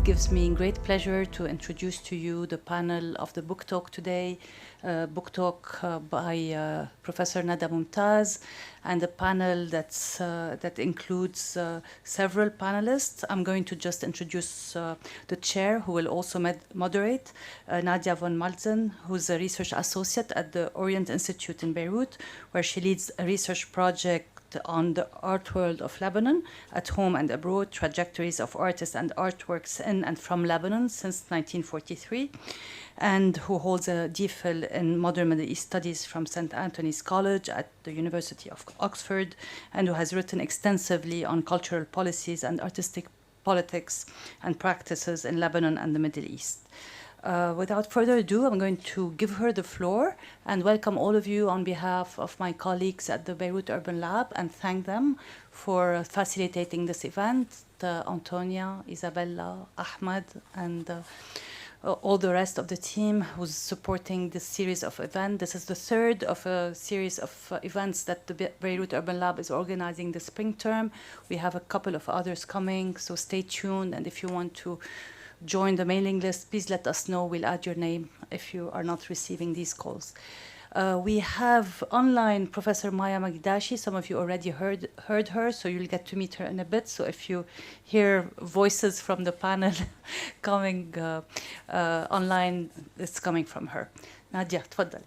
It gives me great pleasure to introduce to you the panel of the book talk today, book talk by Professor Nadia Moumtaz, and a panel that includes several panelists. I'm going to just introduce the chair, who will also moderate, Nadia von Maltzahn, who's a research associate at the Orient-Institut in Beirut, where she leads a research project on the art world of Lebanon, at home and abroad, trajectories of artists and artworks in and from Lebanon since 1943, and who holds a DPhil in Modern Middle East Studies from St. Anthony's College at the University of Oxford, and who has written extensively on cultural policies and artistic politics and practices in Lebanon and the Middle East. Without further ado, I'm going to give her the floor and welcome all of you on behalf of my colleagues at the Beirut Urban Lab and thank them for facilitating this event, Antonia, Isabella, Ahmed, and all the rest of the team who's supporting this series of events. This is the third of a series of events that the Beirut Urban Lab is organizing this spring term. We have a couple of others coming, so stay tuned, and if you want to join the mailing list, please let us know. We'll add your name if you are not receiving these calls. We have online Professor Maya Mikdashi. Some of you already heard her, so you'll get to meet her in a bit. So if you hear voices from the panel coming online, it's coming from her. Nadia, تفضل.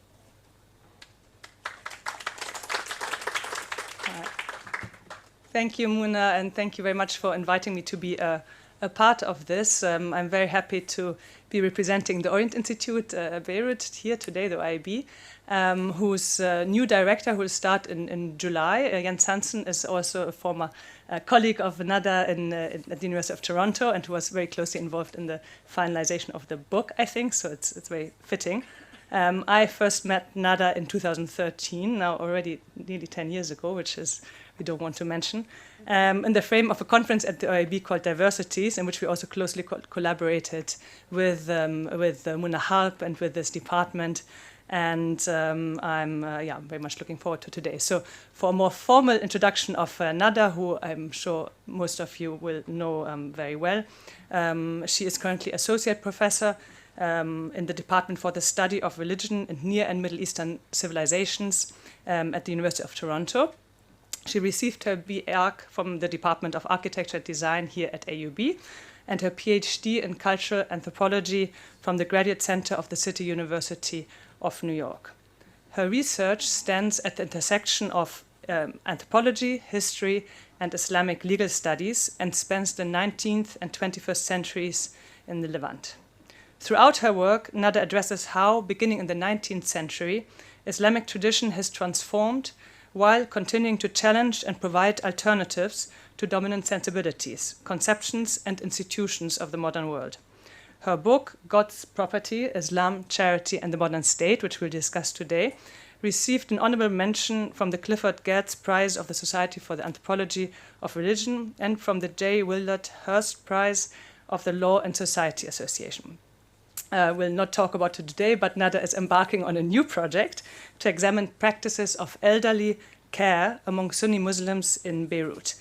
Thank you, Muna, and thank you very much for inviting me to be a part of this. I'm very happy to be representing the Orient-Institut Beirut here today, the OIB, whose new director who will start in July. Jens Hansen is also a former colleague of Nada at the University of Toronto and who was very closely involved in the finalization of the book, I think, so it's very fitting. I first met Nada in 2013, now already nearly 10 years ago, which is we don't want to mention, in the frame of a conference at the OIB called Diversities, in which we also closely collaborated with Muna Harp and with this department. And I'm very much looking forward to today. So for a more formal introduction of Nada, who I'm sure most of you will know very well, she is currently associate professor in the Department for the Study of Religion in Near and Middle Eastern Civilizations at the University of Toronto. She received her B.Arch from the Department of Architecture and Design here at AUB and her PhD in Cultural Anthropology from the Graduate Center of the City University of New York. Her research stands at the intersection of anthropology, history, and Islamic legal studies and spans the 19th and 21st centuries in the Levant. Throughout her work, Nada addresses how, beginning in the 19th century, Islamic tradition has transformed while continuing to challenge and provide alternatives to dominant sensibilities, conceptions, and institutions of the modern world. Her book, God's Property, Islam, Charity, and the Modern State, which we'll discuss today, received an honorable mention from the Clifford Geertz Prize of the Society for the Anthropology of Religion and from the J. Willard Hurst Prize of the Law and Society Association. We'll not talk about it today, but Nada is embarking on a new project to examine practices of elderly care among Sunni Muslims in Beirut.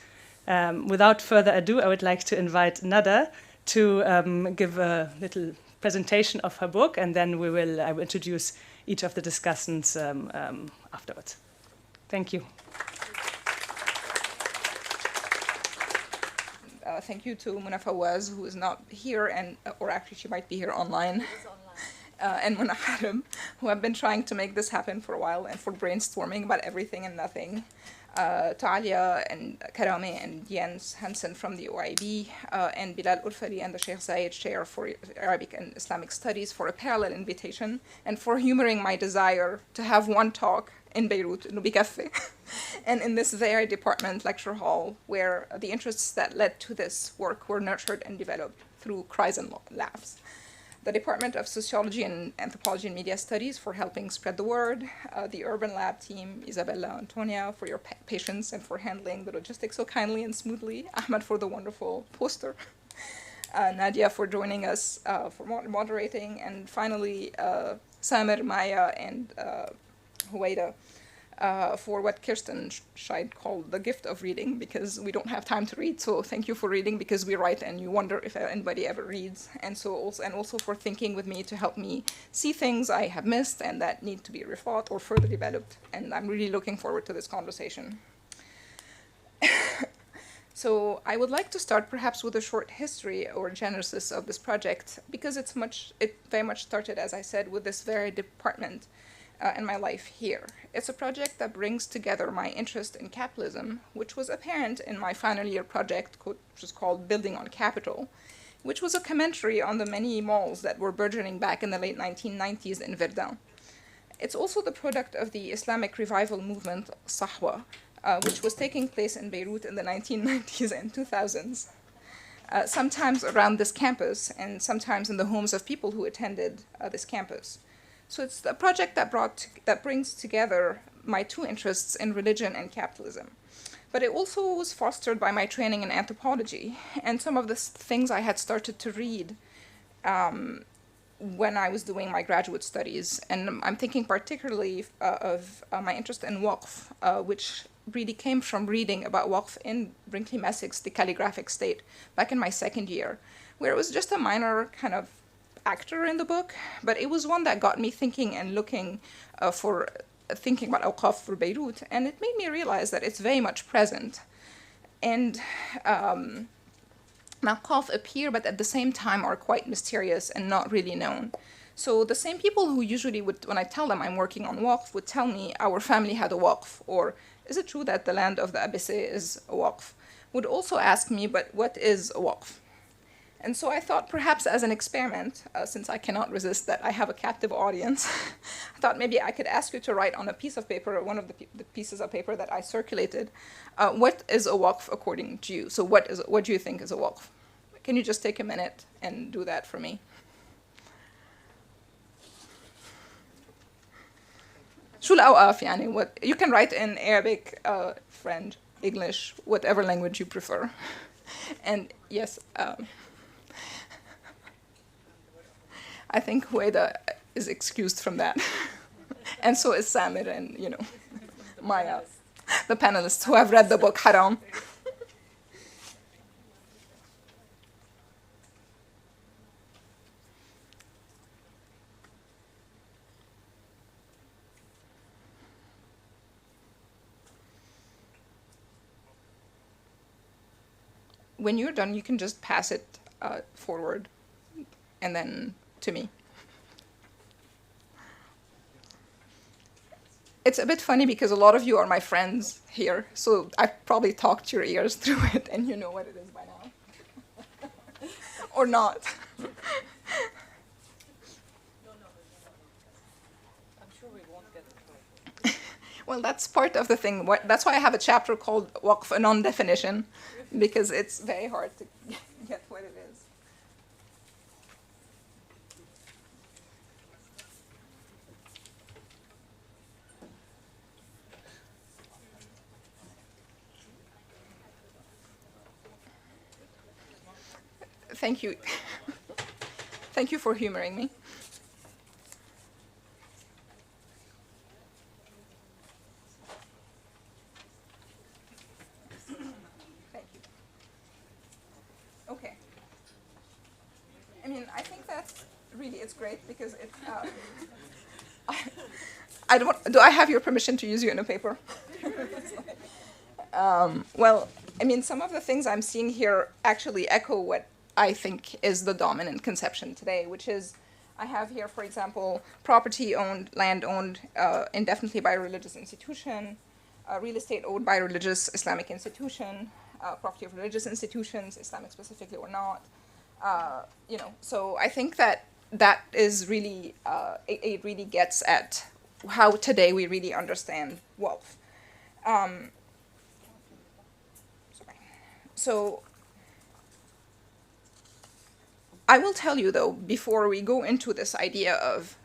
Without further ado, I would like to invite Nada to give a little presentation of her book, and then I will introduce each of the discussants afterwards. Thank you. Thank you to Muna Fawaz, who is not here, or actually she might be here online, and Muna Harim, who have been trying to make this happen for a while and for brainstorming about everything and nothing. To Alia and Karame and Jens Hansen from the OIB, and Bilal Urfari and the Sheikh Zayed Chair for Arabic and Islamic Studies for a parallel invitation and for humoring my desire to have one talk in Beirut, in Bikafe, and in this very department lecture hall where the interests that led to this work were nurtured and developed through cries and laughs. The Department of Sociology and Anthropology and Media Studies for helping spread the word, the Urban Lab team, Isabella, Antonia, for your patience and for handling the logistics so kindly and smoothly, Ahmed for the wonderful poster, Nadia for joining us, for moderating, and finally Samer, Maya, and Howayda for what Kirsten Scheid called the gift of reading, because we don't have time to read. So thank you for reading, because we write and you wonder if anybody ever reads. And also for thinking with me to help me see things I have missed and that need to be rethought or further developed. And I'm really looking forward to this conversation. So I would like to start perhaps with a short history or genesis of this project, because it very much started, as I said, with this very department in my life here. It's a project that brings together my interest in capitalism, which was apparent in my final year project, which was called Building on Capital, which was a commentary on the many malls that were burgeoning back in the late 1990s in Verdun. It's also the product of the Islamic revival movement, Sahwa, which was taking place in Beirut in the 1990s and 2000s, sometimes around this campus and sometimes in the homes of people who attended this campus. So it's a project that brings together my two interests in religion and capitalism. But it also was fostered by my training in anthropology and some of the things I had started to read when I was doing my graduate studies. And I'm thinking particularly of my interest in waqf, which really came from reading about waqf in Brinkley Messig's The Calligraphic State back in my second year, where it was just a minor kind of actor in the book, but it was one that got me thinking and looking thinking about awqaf for Beirut, and it made me realize that it's very much present. And awqaf appear, but at the same time are quite mysterious and not really known. So the same people who usually would, when I tell them I'm working on waqf, would tell me our family had a waqf, or is it true that the land of the ABC is a waqf, would also ask me, but what is a waqf? And so I thought perhaps as an experiment, since I cannot resist that I have a captive audience, I thought maybe I could ask you to write on a piece of paper, one of the pieces of paper that I circulated, what is a waqf according to you? So what do you think is a waqf? Can you just take a minute and do that for me? شو الأوقاف يعني? What you can write in Arabic, French, English, whatever language you prefer. And yes, I think Howayda is excused from that. And so is Samer and, Maya, the panelists who have read the book Haram. When you're done, you can just pass it forward and then to me. It's a bit funny because a lot of you are my friends here, so I've probably talked your ears through it and you know what it is by now. Or not. I'm sure we won't get it right. Well, that's part of the thing. That's why I have a chapter called Waqf, a non-definition, because it's very hard to get what it is. Thank you. Thank you for humoring me. Thank you. Okay. I mean, I think that's really, it's great because it's, do I have your permission to use you in a paper? Well, I mean, some of the things I'm seeing here actually echo what I think is the dominant conception today, which is, I have here, for example, property owned, land owned indefinitely by a religious institution, real estate owned by a religious Islamic institution, property of religious institutions, Islamic specifically or not. So I think that is really, it really gets at how today we really understand wealth. So I will tell you, though, before we go into this idea of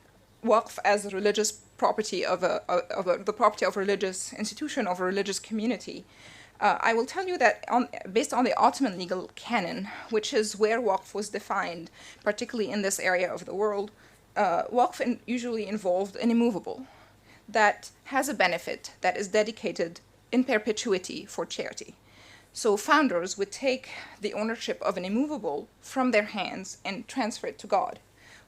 waqf as a religious property the property of a religious institution, of a religious community, I will tell you that based on the Ottoman legal canon, which is where waqf was defined, particularly in this area of the world, waqf usually involved an immovable. that has a benefit that is dedicated in perpetuity for charity. So founders would take the ownership of an immovable from their hands and transfer it to God,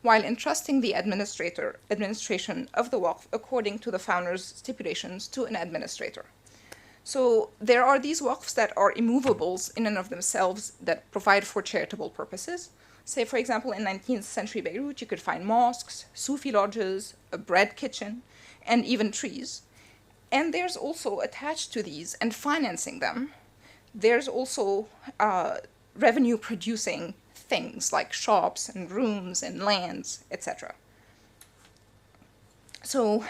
while entrusting the administration of the waqf according to the founder's stipulations to an administrator. So there are these waqfs that are immovables in and of themselves that provide for charitable purposes. Say, for example, in 19th century Beirut, you could find mosques, Sufi lodges, a bread kitchen, and even trees. And there's also attached to these and financing them, there's also revenue producing things like shops and rooms and lands, etc. So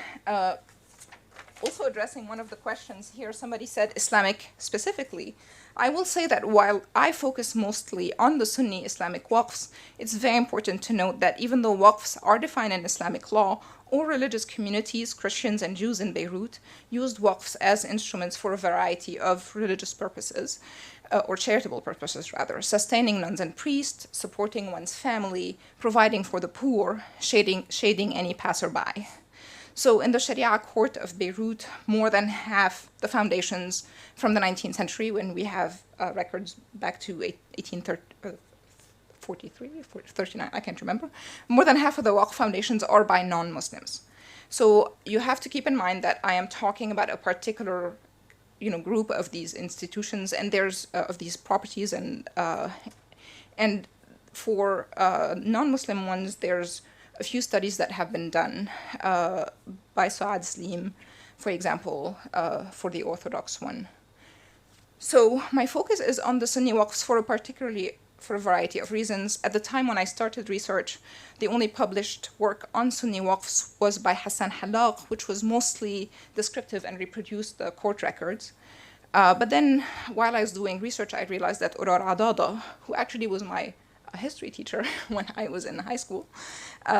also addressing one of the questions here, somebody said Islamic specifically. I will say that while I focus mostly on the Sunni Islamic waqfs, it's very important to note that even though waqfs are defined in Islamic law, all religious communities, Christians and Jews in Beirut, used waqfs as instruments for a variety of religious purposes, or charitable purposes rather, sustaining nuns and priests, supporting one's family, providing for the poor, shading any passerby. So in the Sharia court of Beirut, more than half the foundations from the 19th century, when we have records back to 1843, 39, I can't remember, more than half of the Waqf foundations are by non-Muslims. So you have to keep in mind that I am talking about a particular group of these institutions, and there's of these properties, and for non-Muslim ones, there's a few studies that have been done by Saad Slim, for example, for the Orthodox one. So my focus is on the Sunni waqfs for a variety of reasons. At the time when I started research, the only published work on Sunni waqfs was by Hassan Halaq, which was mostly descriptive and reproduced the court records. But then, while I was doing research, I realized that Urar Adada, who actually was my history teacher when I was in high school,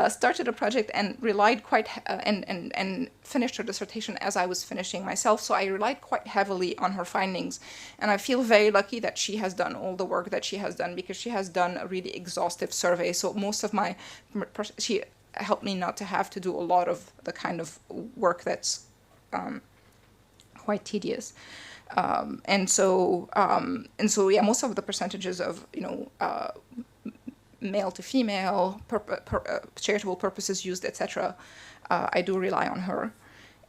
started a project and relied and finished her dissertation as I was finishing myself. So I relied quite heavily on her findings, and I feel very lucky that she has done all the work that she has done, because she has done a really exhaustive survey. So most of she helped me not to have to do a lot of the kind of work that's quite tedious. Most of the percentages of male to female, charitable purposes used, etc., I do rely on her.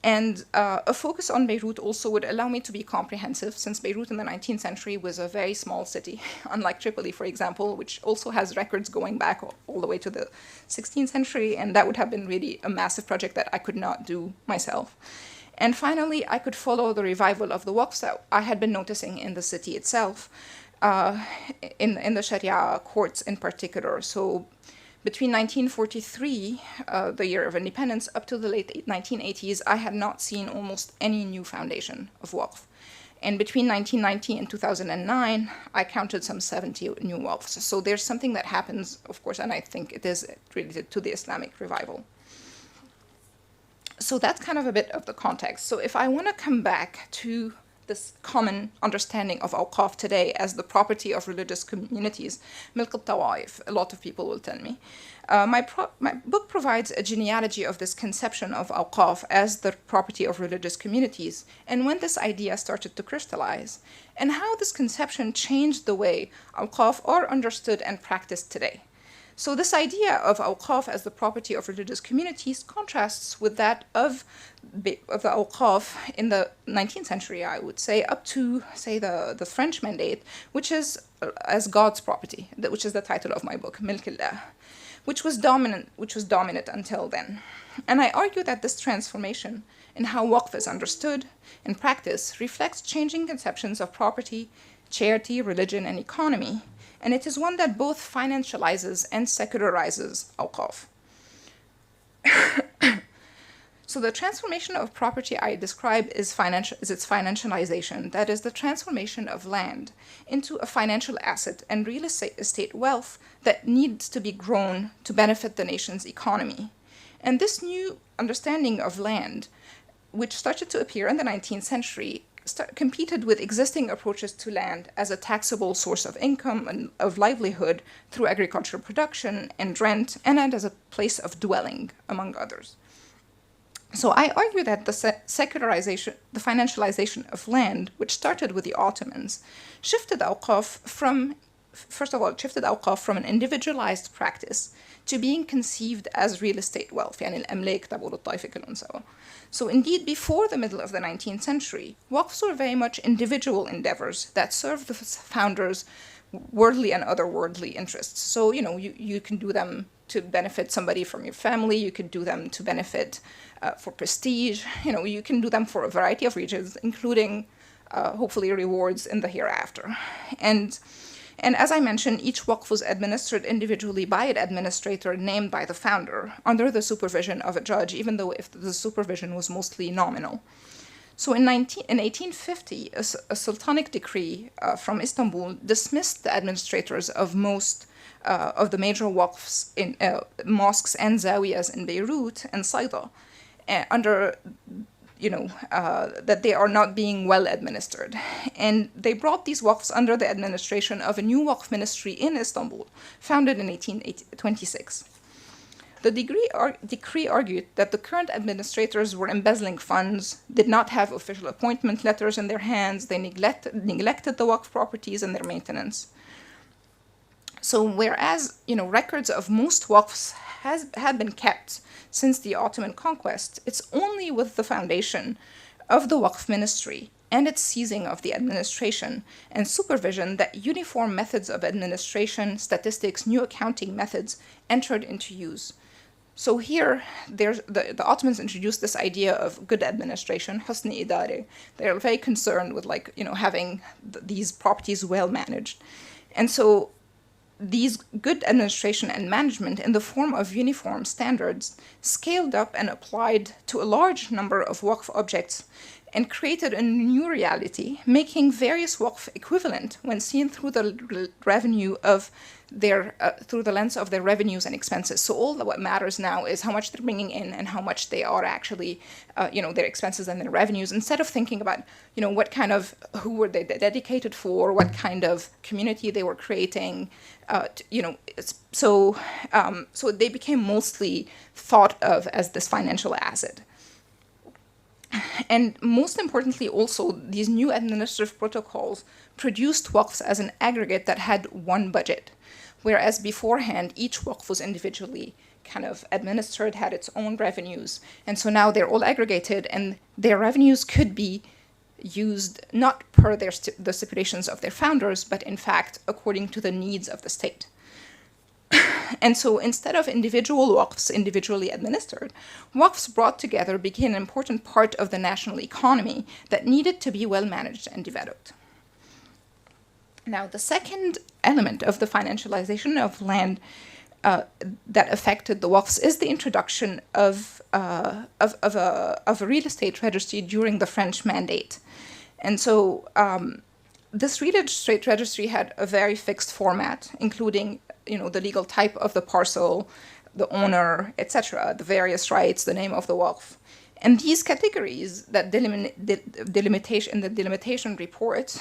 And a focus on Beirut also would allow me to be comprehensive, since Beirut in the 19th century was a very small city, unlike Tripoli, for example, which also has records going back all the way to the 16th century, and that would have been really a massive project that I could not do myself. And finally, I could follow the revival of the waqfs that I had been noticing in the city itself, in the Sharia courts in particular. So between 1943, the year of independence, up to the late 1980s, I had not seen almost any new foundation of waqf. And between 1990 and 2009, I counted some 70 new waqfs. So there's something that happens, of course, and I think it is related to the Islamic revival. So that's kind of a bit of the context. So if I want to come back to this common understanding of awqaf today as the property of religious communities, milk al-tawaif, a lot of people will tell me. My book provides a genealogy of this conception of awqaf as the property of religious communities, and when this idea started to crystallize, and how this conception changed the way awqaf are understood and practiced today. So this idea of awqaf as the property of religious communities contrasts with that of the awqaf in the 19th century, I would say, up to, say, the French mandate, which is as God's property, which is the title of my book, Milk Allah, which was dominant until then. And I argue that this transformation in how waqf is understood in practice reflects changing conceptions of property, charity, religion, and economy, and it is one that both financializes and secularizes awqaf. So the transformation of property I describe is its financialization, that is the transformation of land into a financial asset and real estate wealth that needs to be grown to benefit the nation's economy. And this new understanding of land, which started to appear in the 19th century, competed with existing approaches to land as a taxable source of income and of livelihood through agricultural production and rent, and as a place of dwelling, among others. So I argue that the secularization, the financialization of land, which started with the Ottomans, shifted awqaf from, first of all, it shifted awqaf from an individualized practice to being conceived as real estate wealth, يعني الأملاك تبعوا الطائفة كلهم سوا. So indeed, before the middle of the 19th century, waqfs were very much individual endeavors that served the founders' worldly and otherworldly interests. So, you know, you can do them to benefit somebody from your family, you could do them to benefit for prestige, you know, you can do them for a variety of reasons, including hopefully rewards in the hereafter. And as I mentioned, each waqf was administered individually by an administrator named by the founder under the supervision of a judge, even though if the supervision was mostly nominal. So in 1850, a sultanic decree from Istanbul dismissed the administrators of most of the major waqfs in mosques and zawiyas in Beirut and Saida under, you know, that they are not being well administered. And they brought these waqfs under the administration of a new waqf ministry in Istanbul, founded in 1826. The decree argued that the current administrators were embezzling funds, did not have official appointment letters in their hands, they neglected the waqf properties and their maintenance. So whereas, you know, records of most waqfs had been kept since the Ottoman conquest, it's only with the foundation of the waqf ministry and its seizing of the administration and supervision that uniform methods of administration, statistics, new accounting methods entered into use. So here, there's the Ottomans introduced this idea of good administration, husni idare. They're very concerned with, like, you know, having these properties well managed. And so these good administration and management in the form of uniform standards scaled up and applied to a large number of waqf objects and created a new reality, making various waqf equivalent when seen through the revenue of their, through the lens of their revenues and expenses. So all that what matters now is how much they're bringing in and how much they are actually, you know, their expenses and their revenues, instead of thinking about, you know, what kind of, who were they dedicated for, what kind of community they were creating, you know, so they became mostly thought of as this financial asset. And most importantly, also, these new administrative protocols produced waqfs as an aggregate that had one budget, whereas beforehand, each waqf was individually kind of administered, had its own revenues. And so now they're all aggregated, and their revenues could be used not per the stipulations of their founders, but in fact, according to the needs of the state. And so instead of individual waqfs individually administered, waqfs brought together became an important part of the national economy that needed to be well managed and developed. Now, the second element of the financialization of land that affected the waqfs is the introduction of a real estate registry during the French Mandate. And so this real estate registry had a very fixed format, including, you know, the legal type of the parcel, the owner, etc., the various rights, the name of the waqf. And these categories that delimitation in the delimitation report,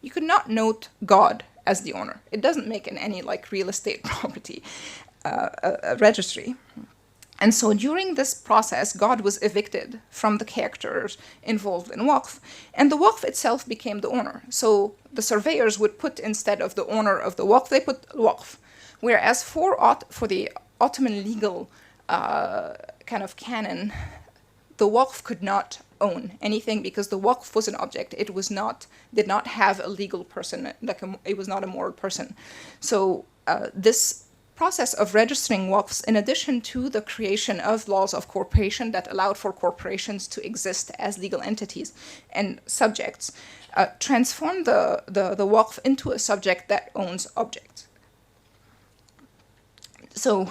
you could not note God as the owner. It doesn't make in any, like, real estate property a registry. And so during this process, God was evicted from the characters involved in waqf, and the waqf itself became the owner. So the surveyors would put, instead of the owner of the waqf, they put waqf. Whereas for the Ottoman legal kind of canon, the waqf could not own anything because the waqf was an object. It was not, did not have a legal person, like it was not a moral person. So this process of registering waqfs, in addition to the creation of laws of corporation that allowed for corporations to exist as legal entities and subjects, transformed the waqf into a subject that owns objects. So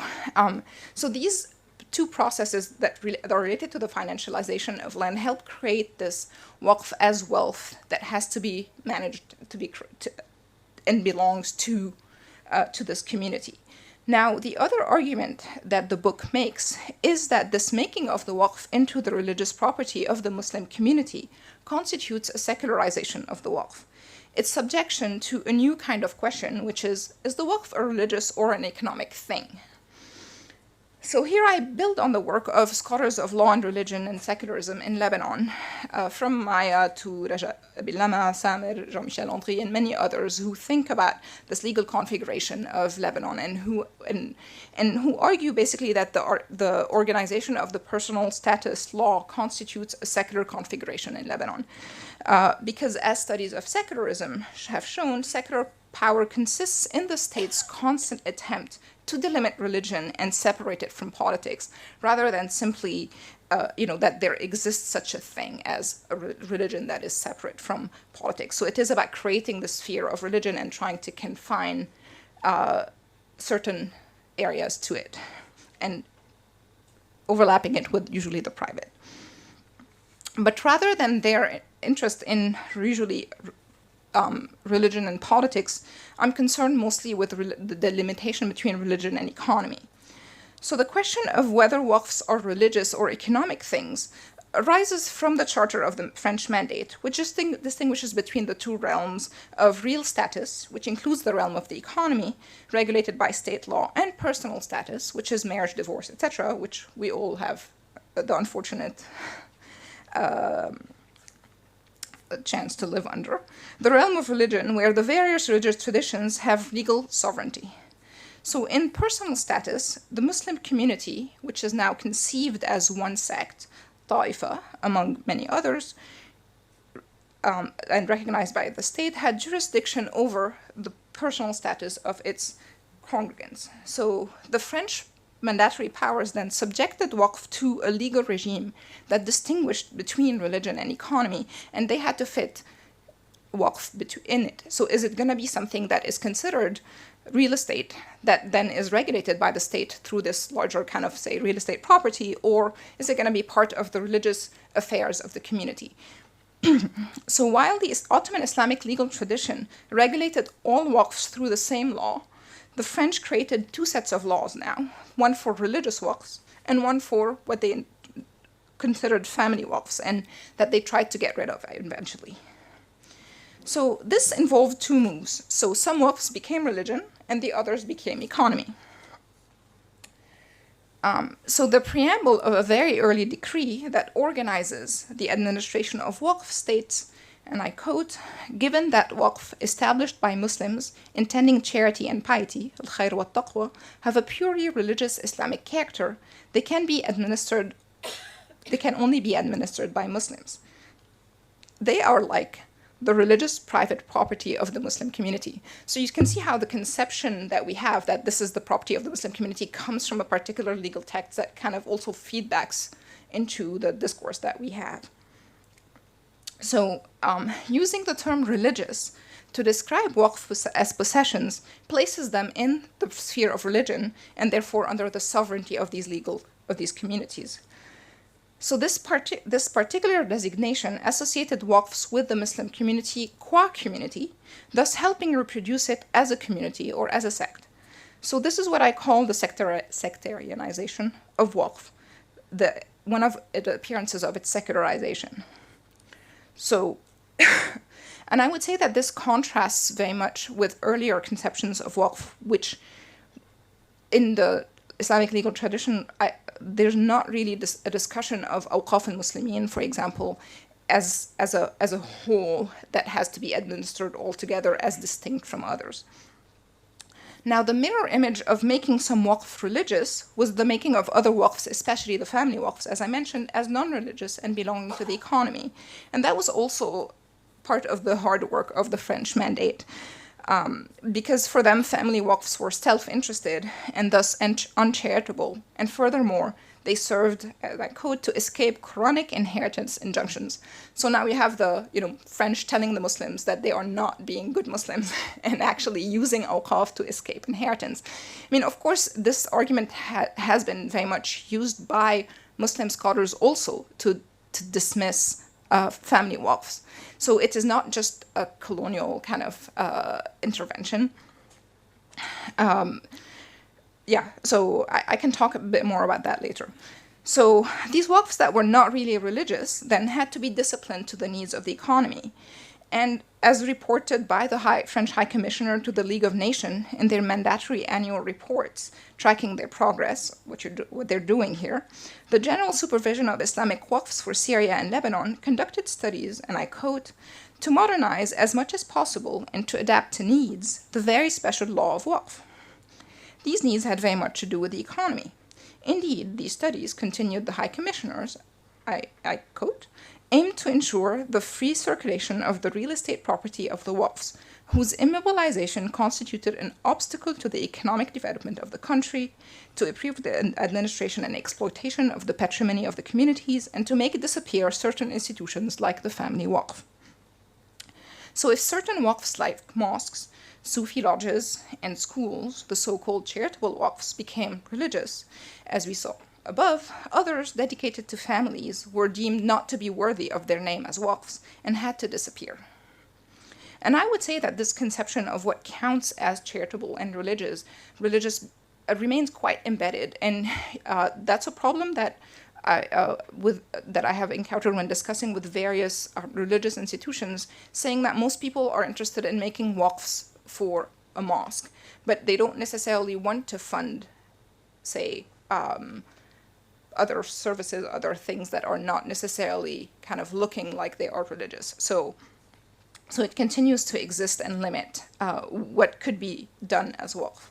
these two processes that are related to the financialization of land help create this waqf as wealth that has to be managed and belongs to this community. Now, the other argument that the book makes is that this making of the waqf into the religious property of the Muslim community constitutes a secularization of the waqf. Its subjection to a new kind of question, which is the waqf a religious or an economic thing? So here I build on the work of scholars of law and religion and secularism in Lebanon, from Maya to Raja Billama, Samer, Jean-Michel André, and many others who think about this legal configuration of Lebanon and who argue basically that the organization of the personal status law constitutes a secular configuration in Lebanon. Because as studies of secularism have shown, secular power consists in the state's constant attempt to delimit religion and separate it from politics, rather than simply, that there exists such a thing as a religion that is separate from politics. So it is about creating the sphere of religion and trying to confine certain areas to it, and overlapping it with usually the private. But rather than their interest in usually religion and politics, I'm concerned mostly with the limitation between religion and economy. So the question of whether waqfs are religious or economic things arises from the charter of the French Mandate, which distinguishes between the two realms of real status, which includes the realm of the economy, regulated by state law, and personal status, which is marriage, divorce, etc., which we all have the unfortunate chance to live under, the realm of religion, where the various religious traditions have legal sovereignty. So in personal status, the Muslim community, which is now conceived as one sect, Taifa, among many others, and recognized by the state, had jurisdiction over the personal status of its congregants. So the French mandatory powers then subjected waqf to a legal regime that distinguished between religion and economy, and they had to fit waqf in it. So is it going to be something that is considered real estate that then is regulated by the state through this larger kind of, say, real estate property, or is it going to be part of the religious affairs of the community? So while the Ottoman Islamic legal tradition regulated all waqfs through the same law, the French created two sets of laws now, one for religious waqfs and one for what they considered family waqfs, and that they tried to get rid of eventually. So this involved two moves. So some waqfs became religion and the others became economy. So the preamble of a very early decree that organizes the administration of waqf states, and I quote, "Given that waqf established by Muslims intending charity and piety, al-khair wa taqwa, have a purely religious Islamic character, they can only be administered by Muslims. They are like the religious private property of the Muslim community." So you can see how the conception that we have that this is the property of the Muslim community comes from a particular legal text that kind of also feedbacks into the discourse that we have. So using the term religious to describe waqf as possessions places them in the sphere of religion and therefore under the sovereignty of these communities. So this particular designation associated waqfs with the Muslim community qua community, thus helping reproduce it as a community or as a sect. So this is what I call the sectarianization of waqf, one of the appearances of its secularization. So, and I would say that this contrasts very much with earlier conceptions of waqf, which in the Islamic legal tradition, there's not really a discussion of awqaf al-Muslimin, for example, as a whole that has to be administered altogether as distinct from others. Now, the mirror image of making some waqf religious was the making of other waqfs, especially the family waqfs, as I mentioned, as non-religious and belonging to the economy. And that was also part of the hard work of the French Mandate, because for them, family waqfs were self-interested and thus uncharitable. And furthermore, they served, as I quote, to escape chronic inheritance injunctions. So now we have the French telling the Muslims that they are not being good Muslims and actually using awqaf to escape inheritance. I mean, of course, this argument has been very much used by Muslim scholars also to dismiss family waqfs. So it is not just a colonial kind of intervention. So I can talk a bit more about that later. So these waqfs that were not really religious then had to be disciplined to the needs of the economy. And as reported by the French High Commissioner to the League of Nations in their mandatory annual reports tracking their progress, what they're doing here, the General Supervision of Islamic Waqfs for Syria and Lebanon conducted studies, and I quote, to modernize as much as possible and to adapt to needs the very special law of Waqf. These needs had very much to do with the economy. Indeed, these studies, continued the High Commissioners, I quote, aim to ensure the free circulation of the real estate property of the Waqfs, whose immobilization constituted an obstacle to the economic development of the country, to improve the administration and exploitation of the patrimony of the communities, and to make disappear certain institutions like the family Waqf. So if certain Waqfs like mosques, Sufi lodges, and schools, the so-called charitable Waqfs, became religious, as we saw above, others dedicated to families were deemed not to be worthy of their name as Waqfs and had to disappear. And I would say that this conception of what counts as charitable and religious remains quite embedded, and that's a problem that I have encountered when discussing with various religious institutions, saying that most people are interested in making Waqfs for a mosque, but they don't necessarily want to fund, say, other services, other things that are not necessarily kind of looking like they are religious. So it continues to exist and limit what could be done as Waqf.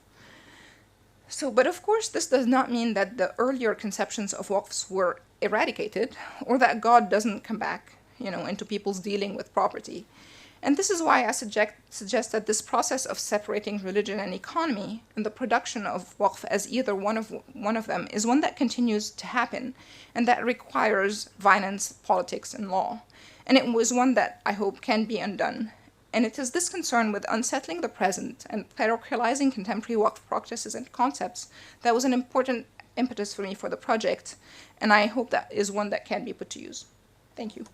So, but of course, this does not mean that the earlier conceptions of Waqfs were eradicated, or that God doesn't come back, into people's dealing with property. And this is why I suggest that this process of separating religion and economy and the production of Waqf as either one of them is one that continues to happen and that requires violence, politics, and law. And it was one that I hope can be undone. And it is this concern with unsettling the present and parochializing contemporary Waqf practices and concepts that was an important impetus for me for the project, and I hope that is one that can be put to use. Thank you.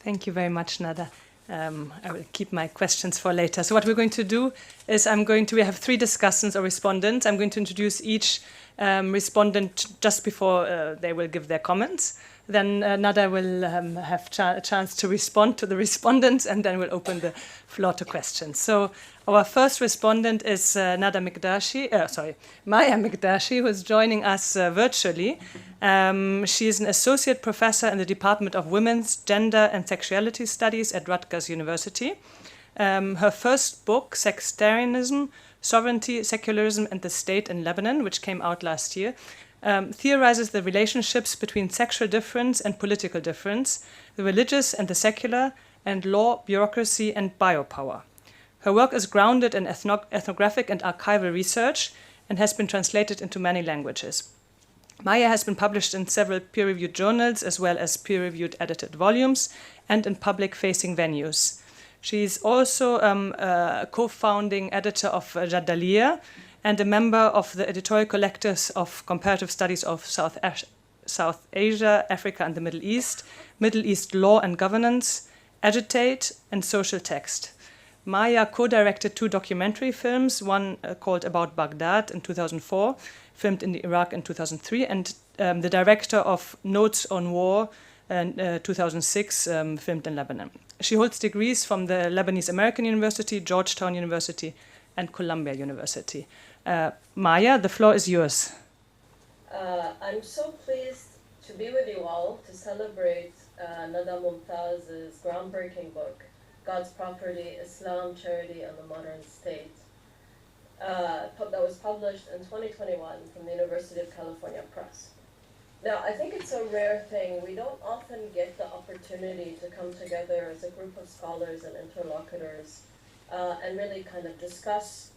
Thank you very much, Nada. I will keep my questions for later. So what we're going to do is we have 3 discussants or respondents. I'm going to introduce each respondent just before they will give their comments. Then Nada will have a chance to respond to the respondents, and then we'll open the floor to questions. So our first respondent is Maya Mikdashi, who is joining us virtually. She is an associate professor in the Department of Women's, Gender and Sexuality Studies at Rutgers University. Her first book, Sectarianism, Sovereignty, Secularism and the State in Lebanon, which came out last year, theorizes the relationships between sexual difference and political difference, the religious and the secular, and law, bureaucracy, and biopower. Her work is grounded in ethnographic and archival research and has been translated into many languages. Maya has been published in several peer-reviewed journals, as well as peer-reviewed edited volumes, and in public-facing venues. She is also a co-founding editor of Jadaliya, and a member of the editorial collectives of comparative studies of South Asia, Africa, and the Middle East Law and Governance, Agitate, and Social Text. Maya co-directed 2 documentary films, one called About Baghdad in 2004, filmed in Iraq in 2003, and the director of Notes on War in 2006, filmed in Lebanon. She holds degrees from the Lebanese American University, Georgetown University, and Columbia University. Maya, the floor is yours. I'm so pleased to be with you all to celebrate Nada Moumtaz's groundbreaking book, God's Property, Islam, Charity, and the Modern State, that was published in 2021 from the University of California Press. Now, I think it's a rare thing. We don't often get the opportunity to come together as a group of scholars and interlocutors and really kind of discuss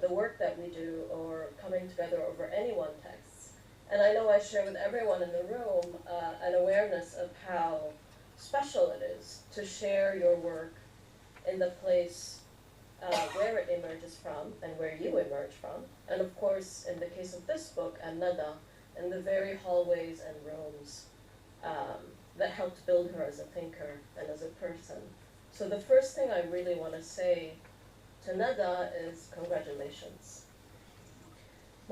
the work that we do, or coming together over any one texts. And I know I share with everyone in the room an awareness of how special it is to share your work in the place where it emerges from and where you emerge from. And of course, in the case of this book and Nada, in the very hallways and rooms that helped build her as a thinker and as a person. So the first thing I really want to say to Nada is congratulations.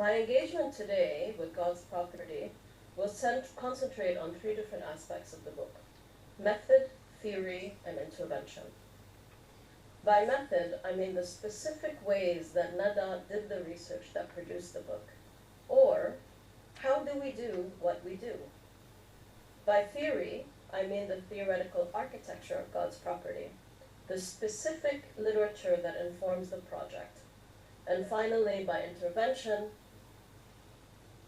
My engagement today with God's property will concentrate on three different aspects of the book: method, theory, and intervention. By method, I mean the specific ways that Nada did the research that produced the book, or how do we do what we do? By theory, I mean the theoretical architecture of God's property, the specific literature that informs the project. And finally, by intervention,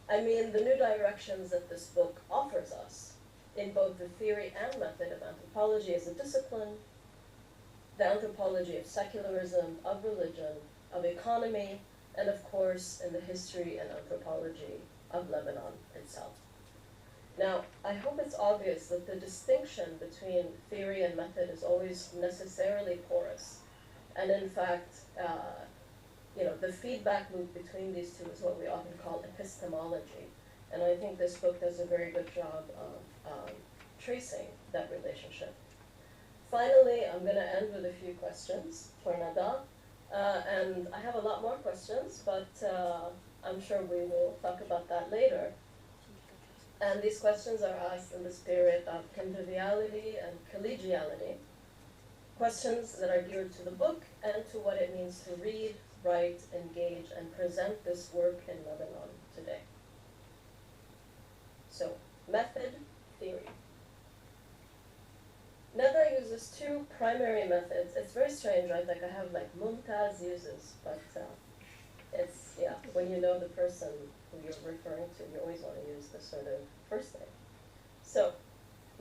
I mean the new directions that this book offers us in both the theory and method of anthropology as a discipline, the anthropology of secularism, of religion, of economy, and of course in the history and anthropology of Lebanon itself. Now, I hope it's obvious that the distinction between theory and method is always necessarily porous. And in fact, the feedback loop between these two is what we often call epistemology. And I think this book does a very good job of tracing that relationship. Finally, I'm going to end with a few questions for Nada. And I have a lot more questions, but I'm sure we will talk about that later. And these questions are asked in the spirit of conviviality and collegiality. Questions that are geared to the book and to what it means to read, write, engage, and present this work in Lebanon today. So, method, theory. Nada uses two primary methods. It's very strange, right? Like I have Moumtaz uses, but it's, when you know the person who you're referring to, you always want to use the sort of first name. So,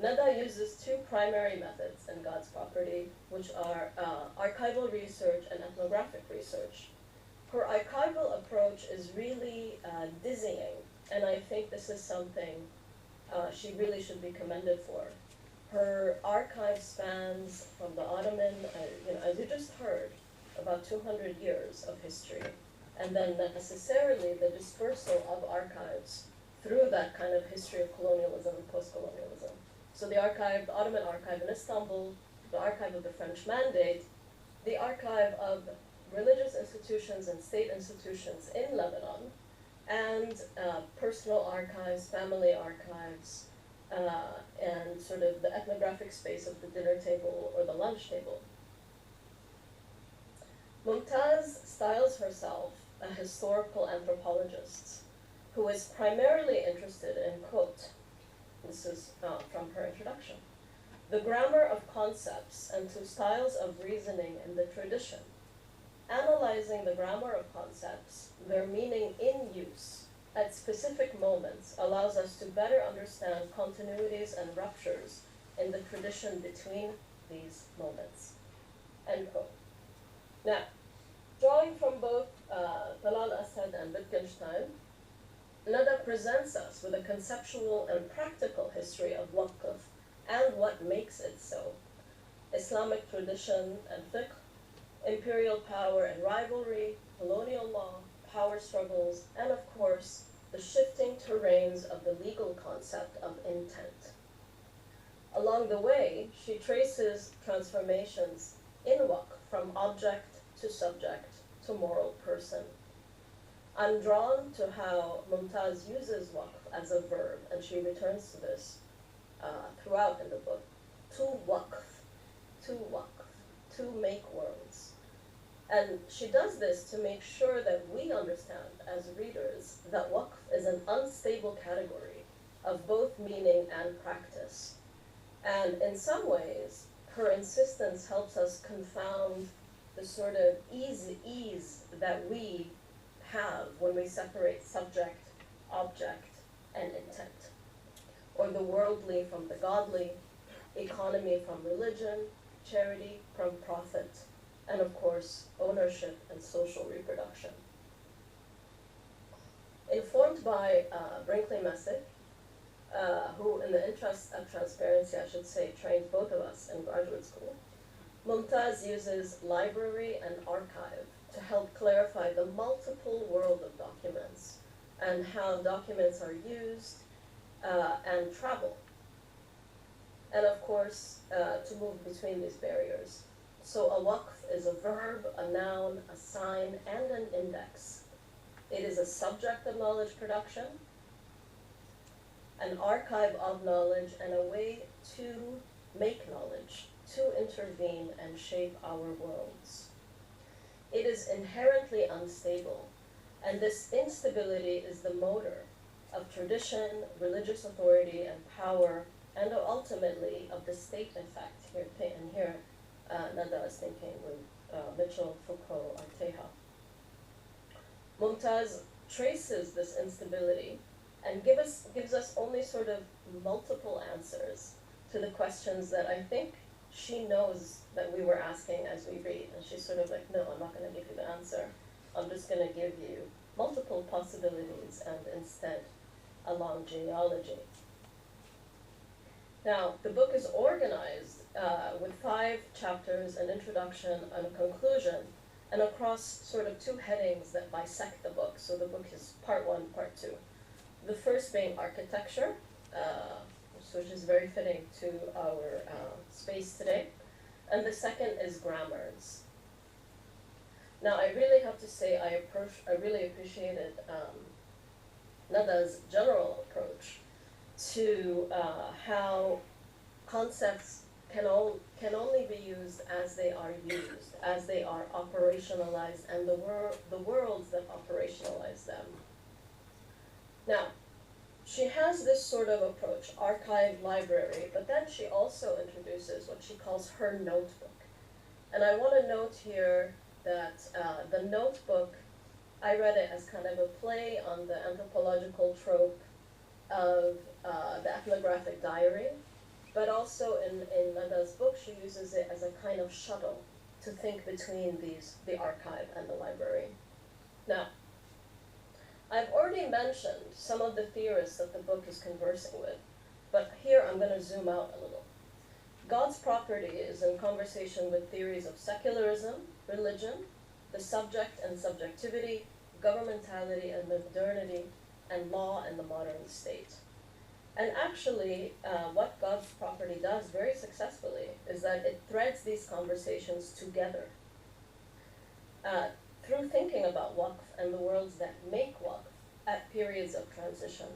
Nada uses two primary methods in God's property, which are archival research and ethnographic research. Her archival approach is really dizzying, and I think this is something she really should be commended for. Her archive spans from the Ottoman, as you just heard, about 200 years of history, and then necessarily the dispersal of archives through that kind of history of colonialism and post-colonialism. So the archive, the Ottoman archive in Istanbul, the archive of the French Mandate, the archive of religious institutions and state institutions in Lebanon, and personal archives, family archives, and sort of the ethnographic space of the dinner table or the lunch table. Moumtaz styles herself a historical anthropologist who is primarily interested in, quote, this is from her introduction, the grammar of concepts and to styles of reasoning in the tradition, analyzing the grammar of concepts, their meaning in use, at specific moments allows us to better understand continuities and ruptures in the tradition between these moments. End quote. Now, drawing from both Talal Asad and Wittgenstein, Nada presents us with a conceptual and practical history of waqf and what makes it so. Islamic tradition and fiqh, imperial power and rivalry, colonial law, power struggles, and of course, the shifting terrains of the legal concept of intent. Along the way, she traces transformations in waqf from object to subject to moral person. I'm drawn to how Moumtaz uses waqf as a verb, and she returns to this throughout in the book. To waqf, to make worlds. And she does this to make sure that we understand as readers that waqf is an unstable category of both meaning and practice. And in some ways, her insistence helps us confound the sort of ease that we have when we separate subject, object, and intent, or the worldly from the godly, economy from religion, charity from profit, and of course, ownership and social reproduction. Informed by Brinkley Messick, who in the interest of transparency, I should say, trained both of us in graduate school, Moumtaz uses library and archive to help clarify the multiple world of documents and how documents are used and travel. And of course, to move between these barriers. So a waqf is a verb, a noun, a sign, and an index. It is a subject of knowledge production, an archive of knowledge, and a way to make knowledge, to intervene and shape our worlds. It is inherently unstable, and this instability is the motor of tradition, religious authority, and power, and ultimately of the state effect. Here, Nada is thinking with Mitchell, Foucault, Arteja. Moumtaz traces this instability and gives us only sort of multiple answers to the questions that I think she knows that we were asking as we read. And she's sort of like, no, I'm not going to give you the answer. I'm just going to give you multiple possibilities and instead a long genealogy. Now, the book is organized with 5 chapters, an introduction and a conclusion, and across sort of 2 headings that bisect the book. So the book is part 1, part 2. The first being architecture, which is very fitting to our space today. And the second is grammars. Now, I really have to say I really appreciated Nada's general approach to how concepts can only be used as they are used, as they are operationalized, and the worlds that operationalize them. Now, she has this sort of approach, archive, library, but then she also introduces what she calls her notebook. And I want to note here that the notebook, I read it as kind of a play on the anthropological trope of the ethnographic diary, but also in Nada's book, she uses it as a kind of shuttle to think between the archive and the library. Now, I've already mentioned some of the theorists that the book is conversing with, but here I'm going to zoom out a little. God's property is in conversation with theories of secularism, religion, the subject and subjectivity, governmentality and modernity, and law and the modern state. And actually, what God's property does very successfully is that it threads these conversations together. Through thinking about waqf and the worlds that make waqf at periods of transition,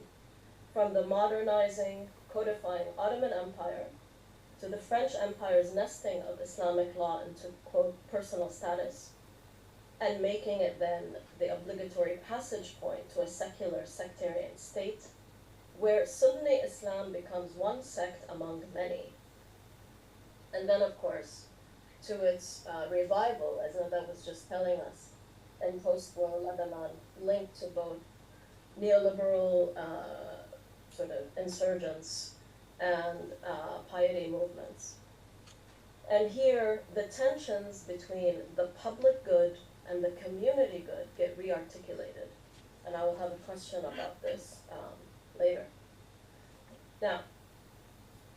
from the modernizing, codifying Ottoman Empire to the French Empire's nesting of Islamic law into, quote, personal status, and making it then the obligatory passage point to a secular sectarian state, where Sunni Islam becomes one sect among many. And then, of course, to its revival, as Nada was just telling us, in post-war Lebanon, linked to both neoliberal sort of insurgents and piety movements. And here, the tensions between the public good and the community good get re-articulated. And I will have a question about this later. Now,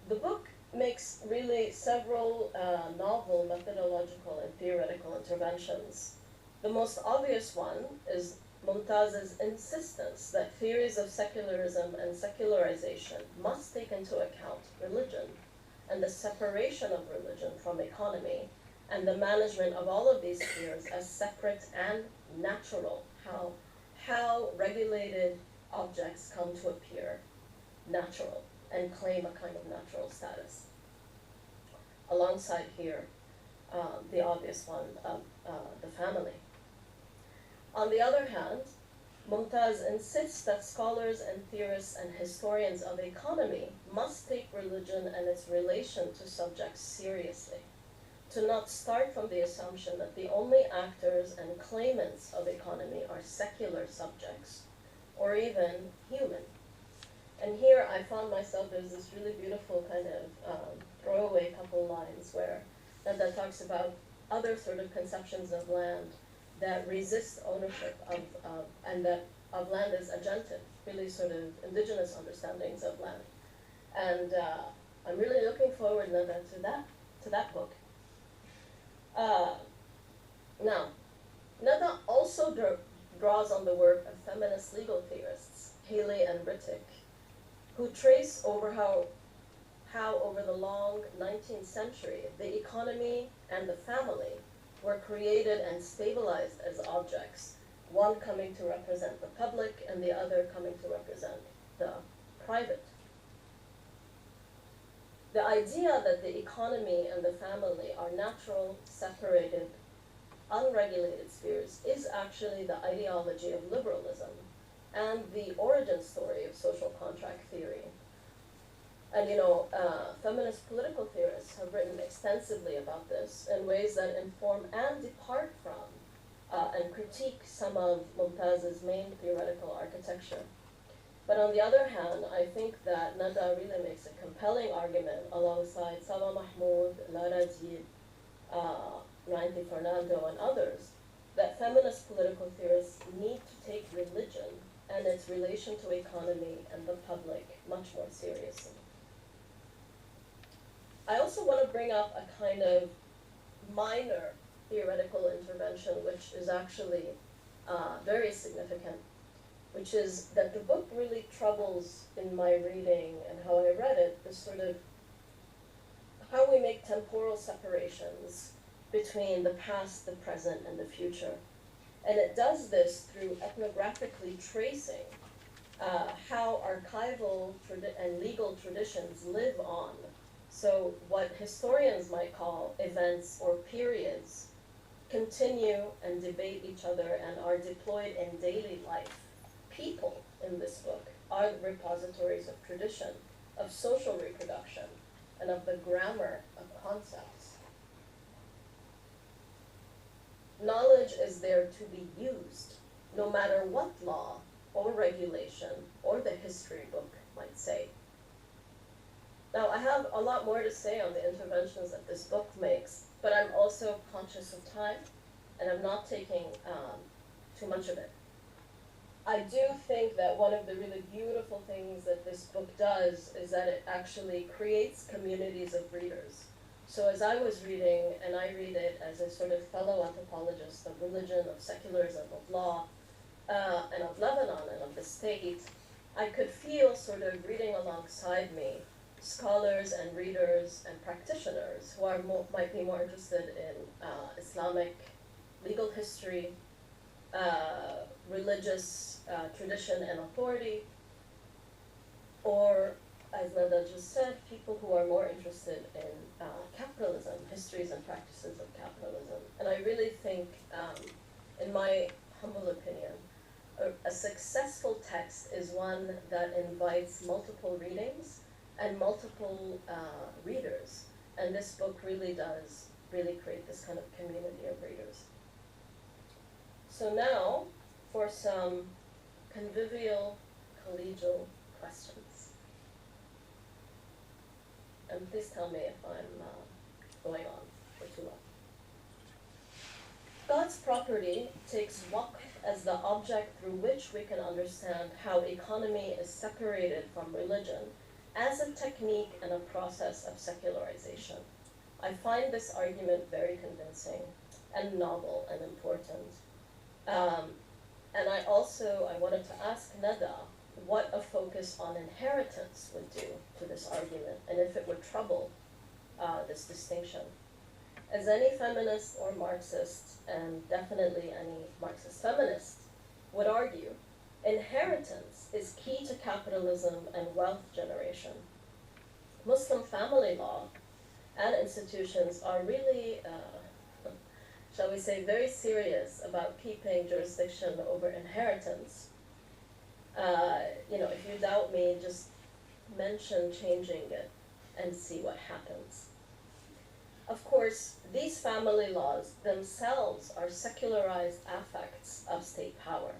the book makes really several novel methodological and theoretical interventions. The most obvious one is Moumtaz's insistence that theories of secularism and secularization must take into account religion and the separation of religion from economy and the management of all of these spheres as separate and natural, how regulated objects come to appear natural and claim a kind of natural status. Alongside here, the obvious one of the family. On the other hand, Moumtaz insists that scholars and theorists and historians of economy must take religion and its relation to subjects seriously, to not start from the assumption that the only actors and claimants of economy are secular subjects, or even human. And here I found myself, there's this really beautiful kind of throwaway couple lines where Nada talks about other sort of conceptions of land that resist ownership of land as agentive, really sort of indigenous understandings of land. And I'm really looking forward, Nada, to that book. Now, Nada also draws on the work of feminist legal theorists, Haley and Rittick, who trace over how over the long 19th century, the economy and the family were created and stabilized as objects one coming to represent the public and the other coming to represent the private. The idea that the economy and the family are natural, separated, unregulated spheres is actually the ideology of liberalism and the origin story of social contract theory. And feminist political theorists have written extensively about this in ways that inform and depart from and critique some of Moumtaz's main theoretical architecture. But on the other hand, I think that Nada really makes a compelling argument alongside Sama Mahmoud, Lara Zayed, Randy Fernando, and others, that feminist political theorists need to take religion and its relation to economy and the public much more seriously. I also want to bring up a kind of minor theoretical intervention, which is actually very significant, which is that the book really troubles, in my reading and how I read it, the sort of how we make temporal separations between the past, the present, and the future. And it does this through ethnographically tracing how archival and legal traditions live on. So what historians might call events or periods continue and debate each other and are deployed in daily life. People in this book are the repositories of tradition, of social reproduction, and of the grammar of concepts. Knowledge is there to be used, no matter what law or regulation or the history book might say. Now, I have a lot more to say on the interventions that this book makes, but I'm also conscious of time, and I'm not taking too much of it. I do think that one of the really beautiful things that this book does is that it actually creates communities of readers. So as I was reading, and I read it as a sort of fellow anthropologist of religion, of secularism, of law, and of Lebanon and of the state, I could feel sort of reading alongside me scholars and readers and practitioners who are might be more interested in Islamic legal history, religious tradition and authority, or, as Nada just said, people who are more interested in capitalism, histories and practices of capitalism. And I really think, in my humble opinion, a successful text is one that invites multiple readings and multiple readers. And this book really does create this kind of community of readers. So now, for some convivial, collegial questions. And please tell me if I'm going on for too long. God's property takes waqf as the object through which we can understand how economy is separated from religion as a technique and a process of secularization. I find this argument very convincing and novel and important. And I wanted to ask Nada what a focus on inheritance would do to this argument, and if it would trouble this distinction. As any feminist or Marxist, and definitely any Marxist feminist, would argue, inheritance is key to capitalism and wealth generation. Muslim family law and institutions are really, shall we say, very serious about keeping jurisdiction over inheritance. If you doubt me, just mention changing it and see what happens. Of course, these family laws themselves are secularized affects of state power.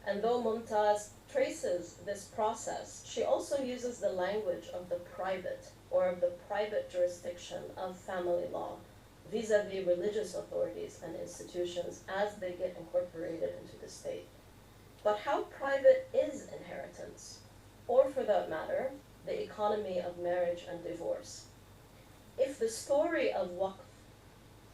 And though Moumtaz traces this process, she also uses the language of the private, or of the private jurisdiction of family law, vis-a-vis religious authorities and institutions as they get incorporated into the state. But how private is inheritance? Or for that matter, the economy of marriage and divorce? If the story of waqf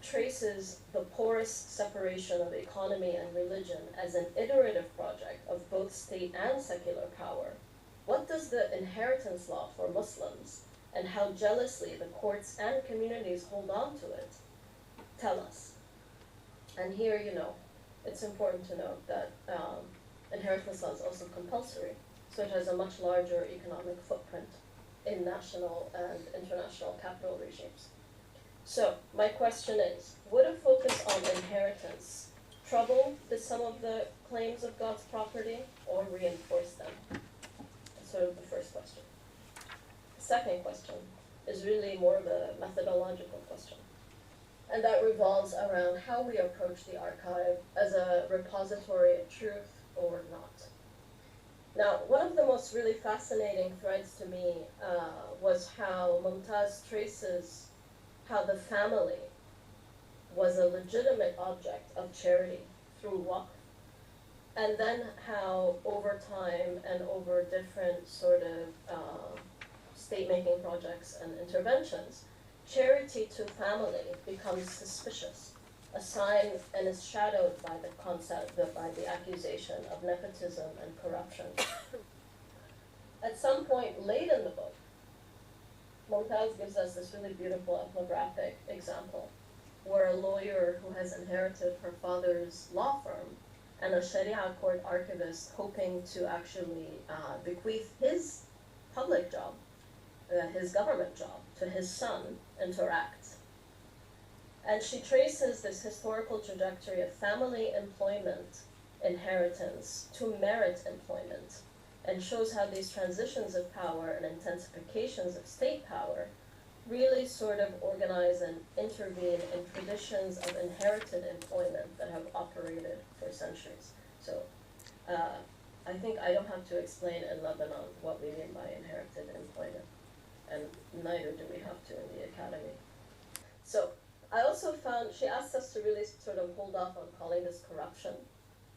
traces the porous separation of economy and religion as an iterative project of both state and secular power, what does the inheritance law for Muslims, and how jealously the courts and communities hold on to it, tell us? And here, it's important to note that inheritance law is also compulsory, so it has a much larger economic footprint in national and international capital regimes. So my question is, would a focus on inheritance trouble some of the claims of God's property or reinforce them? That's sort of the first question. The second question is really more of a methodological question, and that revolves around how we approach the archive as a repository of truth or not. Now, one of the most really fascinating threads to me was how Moumtaz traces how the family was a legitimate object of charity through waqf, and then how over time and over different sort of state-making projects and interventions, charity to family becomes suspicious, a sign, and is shadowed by the concept, by the accusation of nepotism and corruption. At some point late in the book, Moumtaz gives us this really beautiful ethnographic example where a lawyer who has inherited her father's law firm and a Sharia court archivist hoping to actually bequeath his public job, his government job, to his son interact. And she traces this historical trajectory of family employment inheritance to merit employment, and shows how these transitions of power and intensifications of state power really sort of organize and intervene in traditions of inherited employment that have operated for centuries. So I think I don't have to explain in Lebanon what we mean by inherited employment, and neither do we have to in the academy. So I also found, she asked us to really sort of hold off on calling this corruption,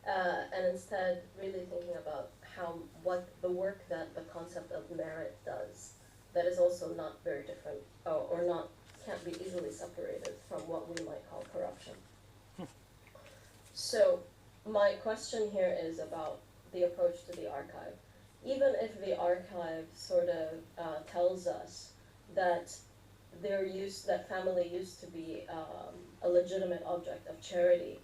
and instead really thinking about what the work that the concept of merit does, that is also not very different, or not, can't be easily separated from what we might call corruption. So my question here is about the approach to the archive. Even if the archive sort of tells us that that family used to be a legitimate object of charity,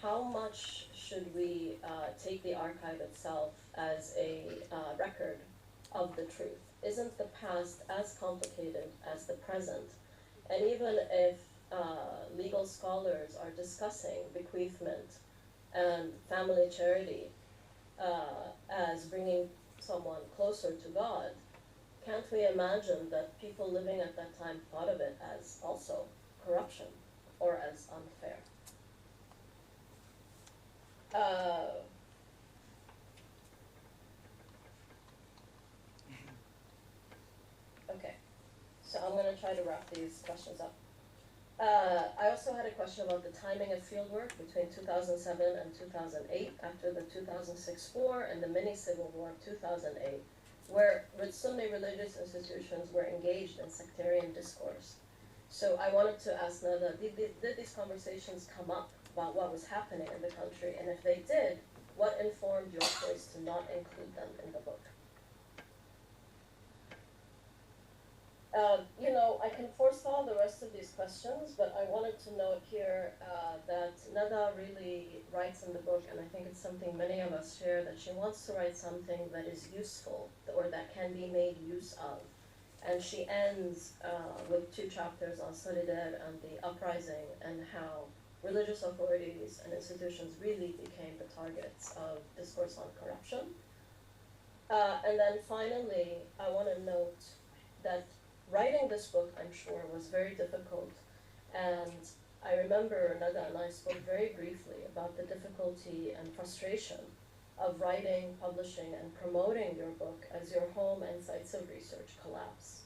how much should we take the archive itself as a record of the truth? Isn't the past as complicated as the present? And even if legal scholars are discussing bequeathment and family charity as bringing someone closer to God, can't we imagine that people living at that time thought of it as also corruption or as unfair? Okay, so I'm going to try to wrap these questions up. I also had a question about the timing of fieldwork between 2007 and 2008, after the 2006 war and the mini-civil war of 2008, where Sunni religious institutions were engaged in sectarian discourse. So I wanted to ask Nada, did these conversations come up about what was happening in the country? And if they did, what informed your choice to not include them in the book? I can forestall the rest of these questions, but I wanted to note here that Nada really writes in the book, and I think it's something many of us share, that she wants to write something that is useful or that can be made use of. And she ends with 2 chapters on Solidar and the uprising and how religious authorities and institutions really became the targets of discourse on corruption. And then finally, I want to note that writing this book, I'm sure, was very difficult. And I remember Nada and I spoke very briefly about the difficulty and frustration of writing, publishing, and promoting your book as your home and sites of research collapse.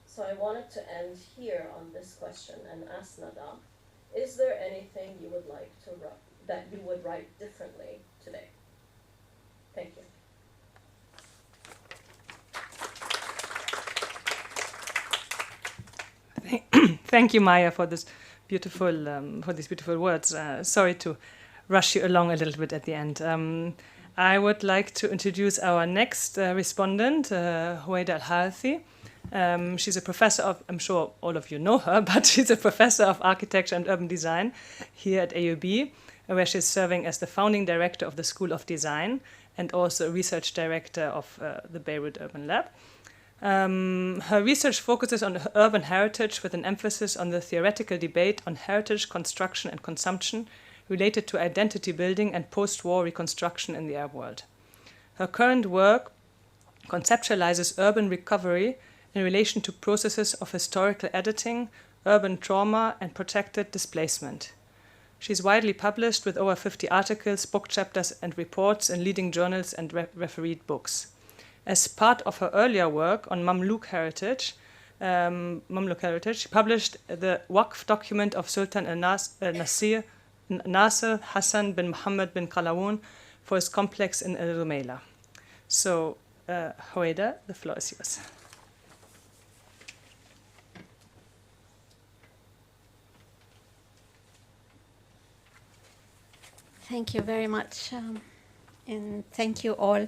So I wanted to end here on this question and ask Nada, is there anything you would like to that you would write differently today? Thank you. Thank you, Maya, for this beautiful these beautiful words. Sorry to rush you along a little bit at the end. I would like to introduce our next respondent, Howayda Al-Harithy. She's a professor of, I'm sure all of you know her, but she's a professor of architecture and urban design here at AUB. where she's serving as the founding director of the School of Design and also a research director of the Beirut Urban Lab. Her research focuses on urban heritage with an emphasis on the theoretical debate on heritage, construction, and consumption related to identity building and post-war reconstruction in the Arab world. Her current work conceptualizes urban recovery in relation to processes of historical editing, urban trauma, and protected displacement. She's widely published with over 50 articles, book chapters, and reports in leading journals and refereed books. As part of her earlier work on Mamluk heritage, she published the Waqf document of Sultan Nasir Hassan bin Mohammed bin Qalawun for his complex in El Rumaila. So, Howayda, the floor is yours. Thank you very much, and thank you all.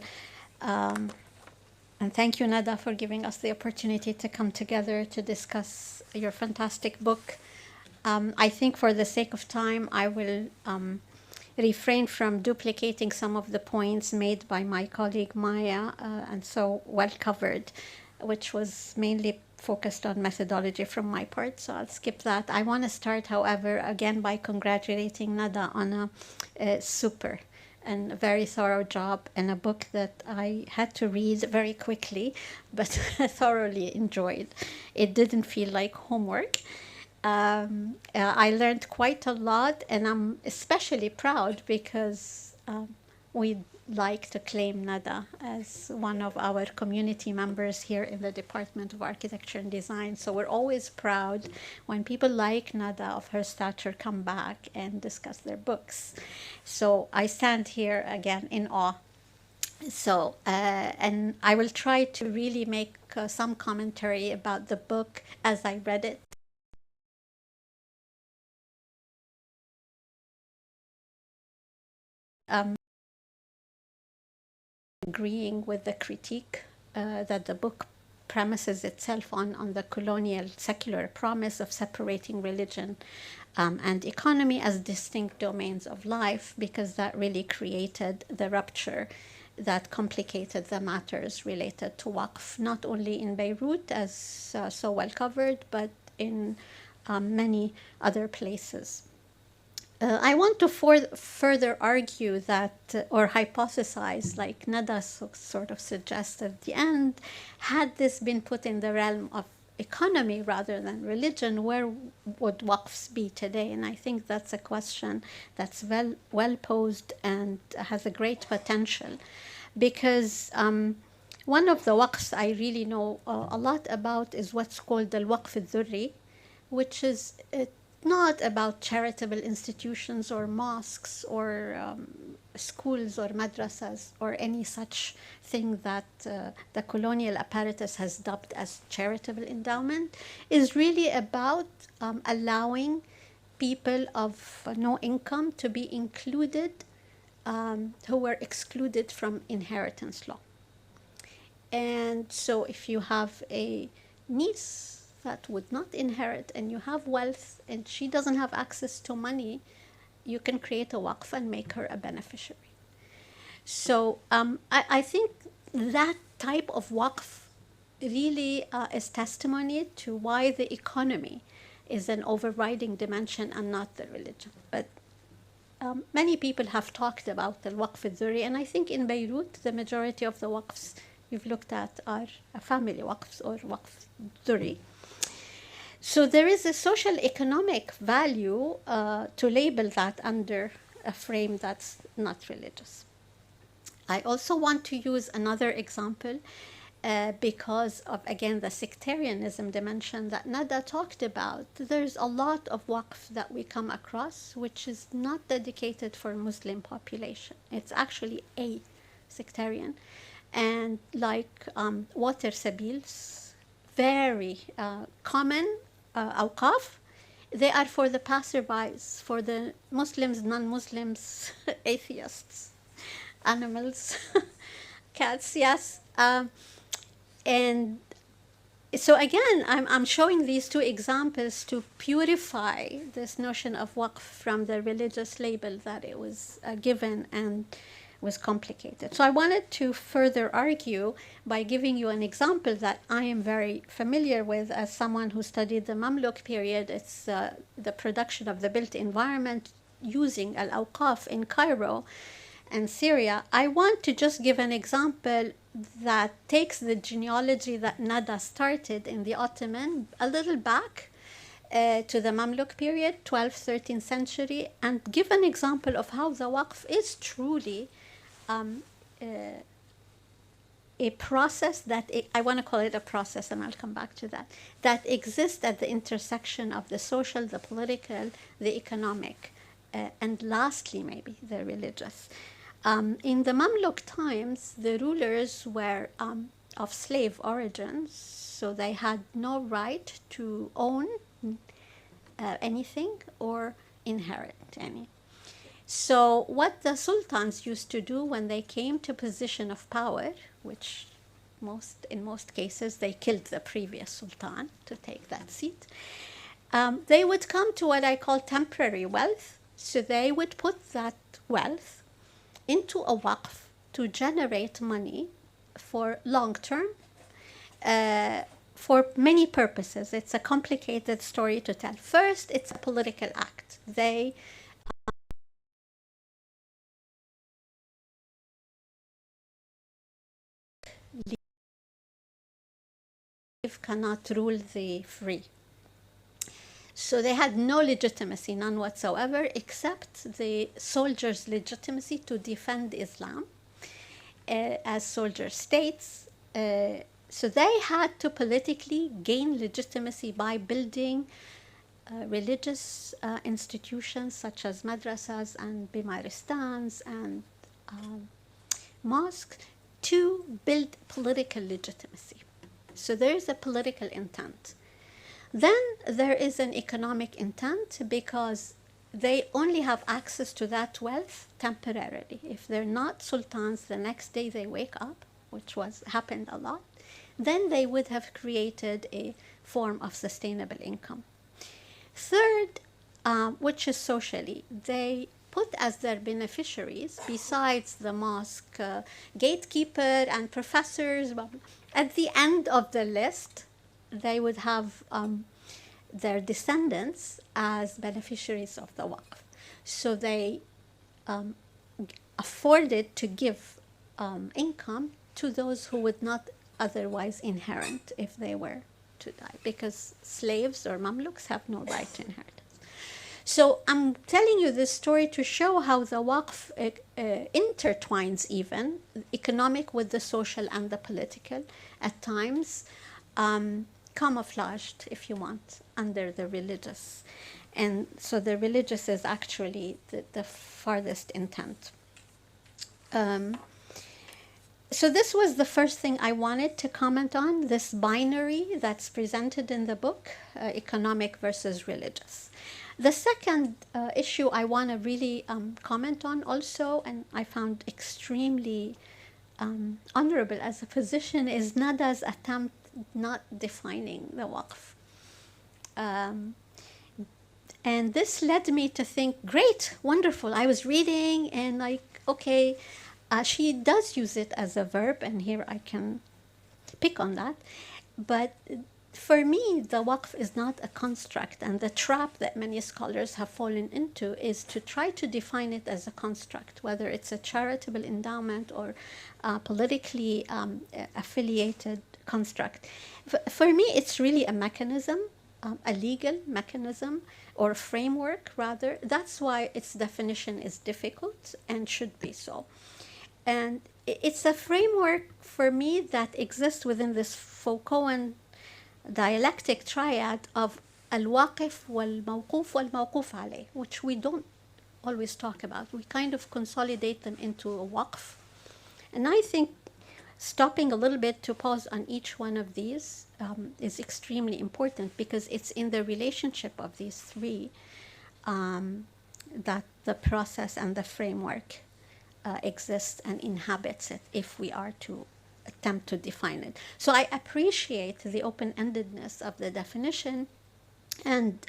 And thank you, Nada, for giving us the opportunity to come together to discuss your fantastic book. I think for the sake of time, I will refrain from duplicating some of the points made by my colleague Maya, and so well covered, which was mainly focused on methodology from my part, so I'll skip that. I want to start, however, again by congratulating Nada on a super and a very thorough job, and a book that I had to read very quickly, but thoroughly enjoyed. It didn't feel like homework. I learned quite a lot, and I'm especially proud because we'd like to claim Nada as one of our community members here in the Department of Architecture and Design. So we're always proud when people like Nada of her stature come back and discuss their books. So I stand here again in awe. So, and I will try to really make some commentary about the book as I read it. Agreeing with the critique that the book premises itself on the colonial secular promise of separating religion and economy as distinct domains of life, because that really created the rupture that complicated the matters related to Waqf, not only in Beirut, as so well covered, but in many other places. I want to further argue that, or hypothesize, like Nada sort of suggested at the end, had this been put in the realm of economy rather than religion, where would Waqfs be today? And I think that's a question that's well posed and has a great potential, because one of the Waqfs I really know a lot about is what's called the Waqf al-Dhurri, which is not about charitable institutions or mosques or schools or madrasas or any such thing that the colonial apparatus has dubbed as charitable endowment. Is really about allowing people of no income to be included who were excluded from inheritance law. And so if you have a niece that would not inherit and you have wealth and she doesn't have access to money, you can create a waqf and make her a beneficiary. So I think that type of waqf really is testimony to why the economy is an overriding dimension and not the religion. But many people have talked about the waqf al-Dhurri, and I think in Beirut the majority of the waqfs we've looked at are family waqfs or waqf Dhurri. So there is a social economic value to label that under a frame that's not religious. I also want to use another example because of, again, the sectarianism dimension that Nada talked about. There's a lot of waqf that we come across which is not dedicated for Muslim population. It's actually a sectarian. And like water sabils, very common awqaf, they are for the passerbys, for the Muslims, non-Muslims, atheists, animals, cats, yes. And So again, I'm showing these two examples to purify this notion of waqf from the religious label that it was given and was complicated. So I wanted to further argue by giving you an example that I am very familiar with as someone who studied the Mamluk period. It's the production of the built environment using al-awqaf in Cairo and Syria. I want to just give an example that takes the genealogy that Nada started in the Ottoman a little back to the Mamluk period, 12th, 13th century, and give an example of how the waqf is truly a process that, I want to call it a process, and I'll come back to that, that exists at the intersection of the social, the political, the economic, and lastly, maybe, the religious. In the Mamluk times, the rulers were of slave origins, so they had no right to own anything or inherit any. So what the sultans used to do when they came to position of power, which in most cases they killed the previous sultan to take that seat, they would come to what I call temporary wealth. So they would put that wealth into a waqf to generate money for long term, for many purposes. It's a complicated story to tell. First, it's a political act. They cannot rule the free. So they had no legitimacy, none whatsoever, except the soldiers' legitimacy to defend Islam as soldier states. So they had to politically gain legitimacy by building religious institutions such as madrasas and bimaristans and mosques to build political legitimacy. So there is a political intent. Then there is an economic intent because they only have access to that wealth temporarily. If they're not sultans, the next day they wake up, which happened a lot, then they would have created a form of sustainable income. Third, which is socially, they put as their beneficiaries, besides the mosque gatekeeper and professors, at the end of the list, they would have their descendants as beneficiaries of the waqf. So they afforded to give income to those who would not otherwise inherit if they were to die, because slaves or mamluks have no right to inheritance. So I'm telling you this story to show how the waqf intertwines even economic with the social and the political at times, camouflaged, if you want, under the religious. And so the religious is actually the farthest intent. So this was the first thing I wanted to comment on, this binary that's presented in the book, economic versus religious. The second issue I want to really comment on also, and I found extremely honorable as a physician, is Nada's attempt not defining the waqf. And this led me to think, great, wonderful. I was reading and like, okay, she does use it as a verb, and here I can pick on that. But for me, the waqf is not a construct, and the trap that many scholars have fallen into is to try to define it as a construct, whether it's a charitable endowment or politically affiliated construct. For me, it's really a mechanism, a legal mechanism or framework, rather. That's why its definition is difficult and should be so. And it's a framework for me that exists within this Foucaultian dialectic triad of al-waqif wal-mawquf wal-mawquf alayh, which we don't always talk about. We kind of consolidate them into a waqf. And I think stopping a little bit to pause on each one of these is extremely important, because it's in the relationship of these three that the process and the framework exists and inhabits it, if we are to attempt to define it. So I appreciate the open-endedness of the definition and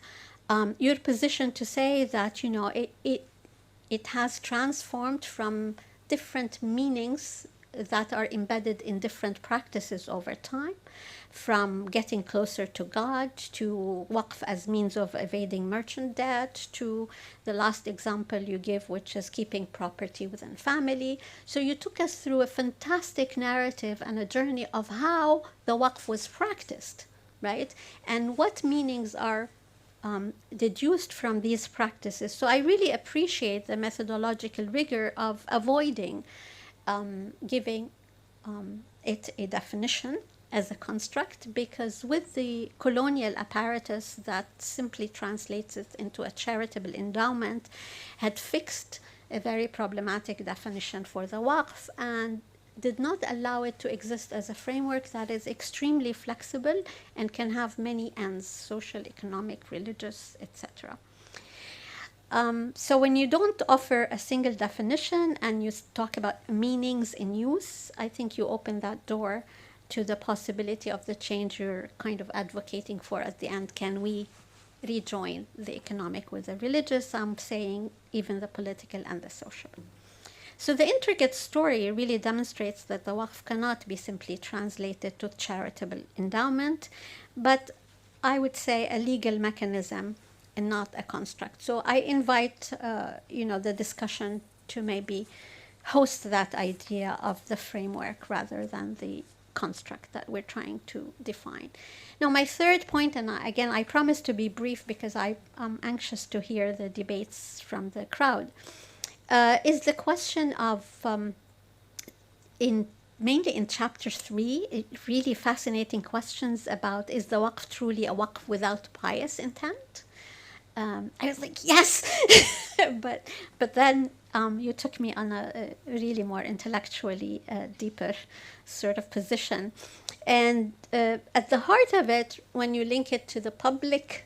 your position to say that, you know, it has transformed from different meanings that are embedded in different practices over time, from getting closer to God, to waqf as means of evading merchant debt, to the last example you give, which is keeping property within family. So you took us through a fantastic narrative and a journey of how the waqf was practiced, right? And what meanings are deduced from these practices. So I really appreciate the methodological rigor of avoiding giving it a definition as a construct, because with the colonial apparatus that simply translates it into a charitable endowment, had fixed a very problematic definition for the waqf and did not allow it to exist as a framework that is extremely flexible and can have many ends, social, economic, religious, etc. So when you don't offer a single definition and you talk about meanings in use, I think you open that door to the possibility of the change you're kind of advocating for at the end. Can we rejoin the economic with the religious? I'm saying even the political and the social. So the intricate story really demonstrates that the waqf cannot be simply translated to charitable endowment, but I would say a legal mechanism and not a construct. So I invite the discussion to maybe host that idea of the framework rather than the construct that we're trying to define. Now, my third point, and again, I promise to be brief because I'm anxious to hear the debates from the crowd, is the question of, mainly in chapter 3, really fascinating questions about, is the waqf truly a waqf without pious intent? I was like, yes! but then you took me on a really more intellectually deeper sort of position. And at the heart of it, when you link it to the public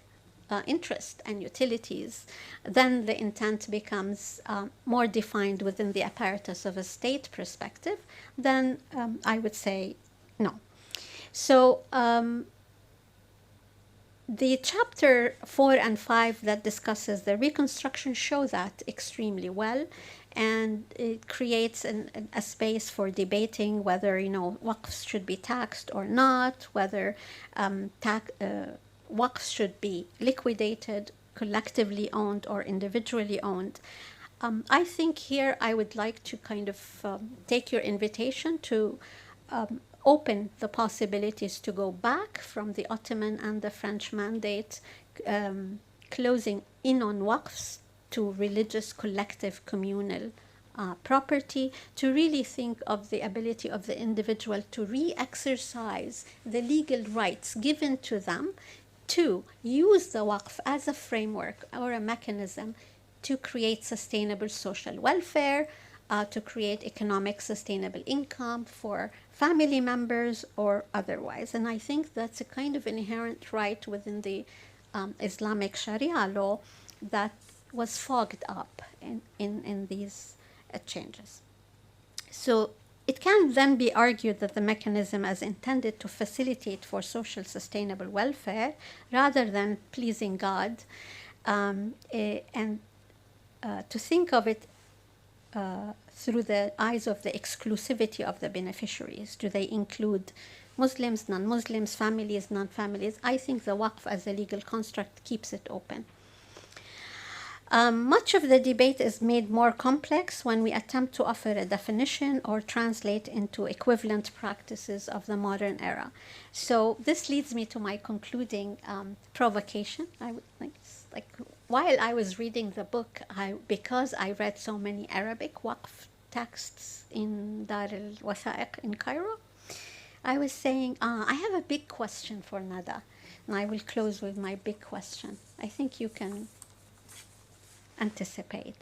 interest and utilities, then the intent becomes more defined within the apparatus of a state perspective, then I would say no. So the chapter 4 and 5 that discusses the reconstruction show that extremely well, and it creates a space for debating whether, waqfs should be taxed or not, whether waqfs should be liquidated, collectively owned or individually owned. I think here I would like to kind of take your invitation to open the possibilities to go back from the Ottoman and the French mandate, closing in on waqfs to religious, collective, communal property, to really think of the ability of the individual to re-exercise the legal rights given to them, to use the waqf as a framework or a mechanism to create sustainable social welfare, to create economic sustainable income for family members or otherwise. And I think that's a kind of inherent right within the Islamic Sharia law that was fogged up in these changes. So it can then be argued that the mechanism is intended to facilitate for social sustainable welfare rather than pleasing God, and to think of it through the eyes of the exclusivity of the beneficiaries. Do they include Muslims, non-Muslims, families, non-families? I think the waqf as a legal construct keeps it open. Much of the debate is made more complex when we attempt to offer a definition or translate into equivalent practices of the modern era. So this leads me to my concluding provocation. I would like while I was reading the book, because I read so many Arabic waqf texts in Dar al-Wathaiq in Cairo, I was saying, I have a big question for Nada, and I will close with my big question. I think you can anticipate.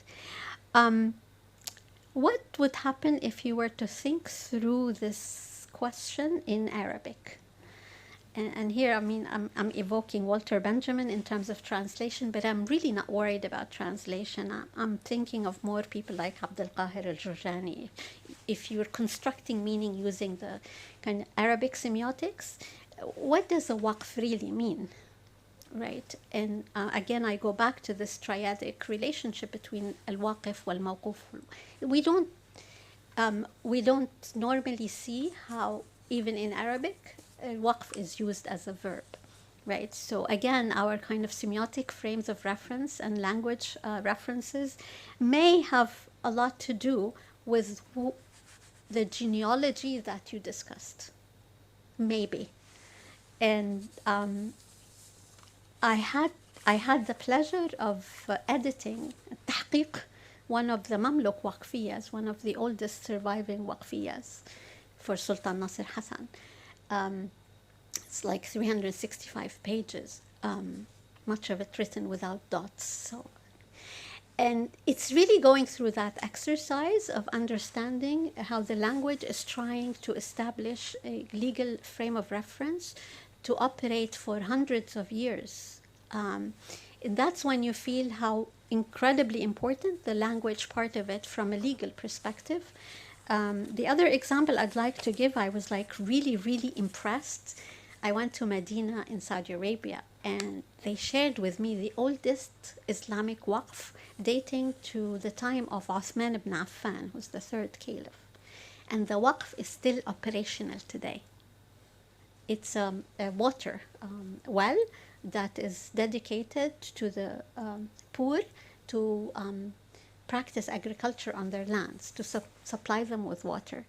What would happen if you were to think through this question in Arabic? And here, I'm evoking Walter Benjamin in terms of translation, but I'm really not worried about translation. I'm thinking of more people like Abdul Qahir al-Jurjani. if you're constructing meaning using the kind of Arabic semiotics, what does a waqf really mean, right? And again, I go back to this triadic relationship between al-waqif wal-mawquf. We don't normally see how, even in Arabic, waqf is used as a verb, right? So again, our kind of semiotic frames of reference and language references may have a lot to do with the genealogy that you discussed, maybe. And I had the pleasure of editing tahqiq, one of the Mamluk waqfiyas, one of the oldest surviving waqfiyas for Sultan Nasir Hassan. It's like 365 pages, much of it written without dots. So, and it's really going through that exercise of understanding how the language is trying to establish a legal frame of reference to operate for hundreds of years. That's when you feel how incredibly important the language part of it from a legal perspective. The other example I'd like to give, I was like really, really impressed. I went to Medina in Saudi Arabia, and they shared with me the oldest Islamic waqf dating to the time of Uthman ibn Affan, who's the third caliph. And the waqf is still operational today. It's a water well that is dedicated to the poor to practice agriculture on their lands, to supply them with water.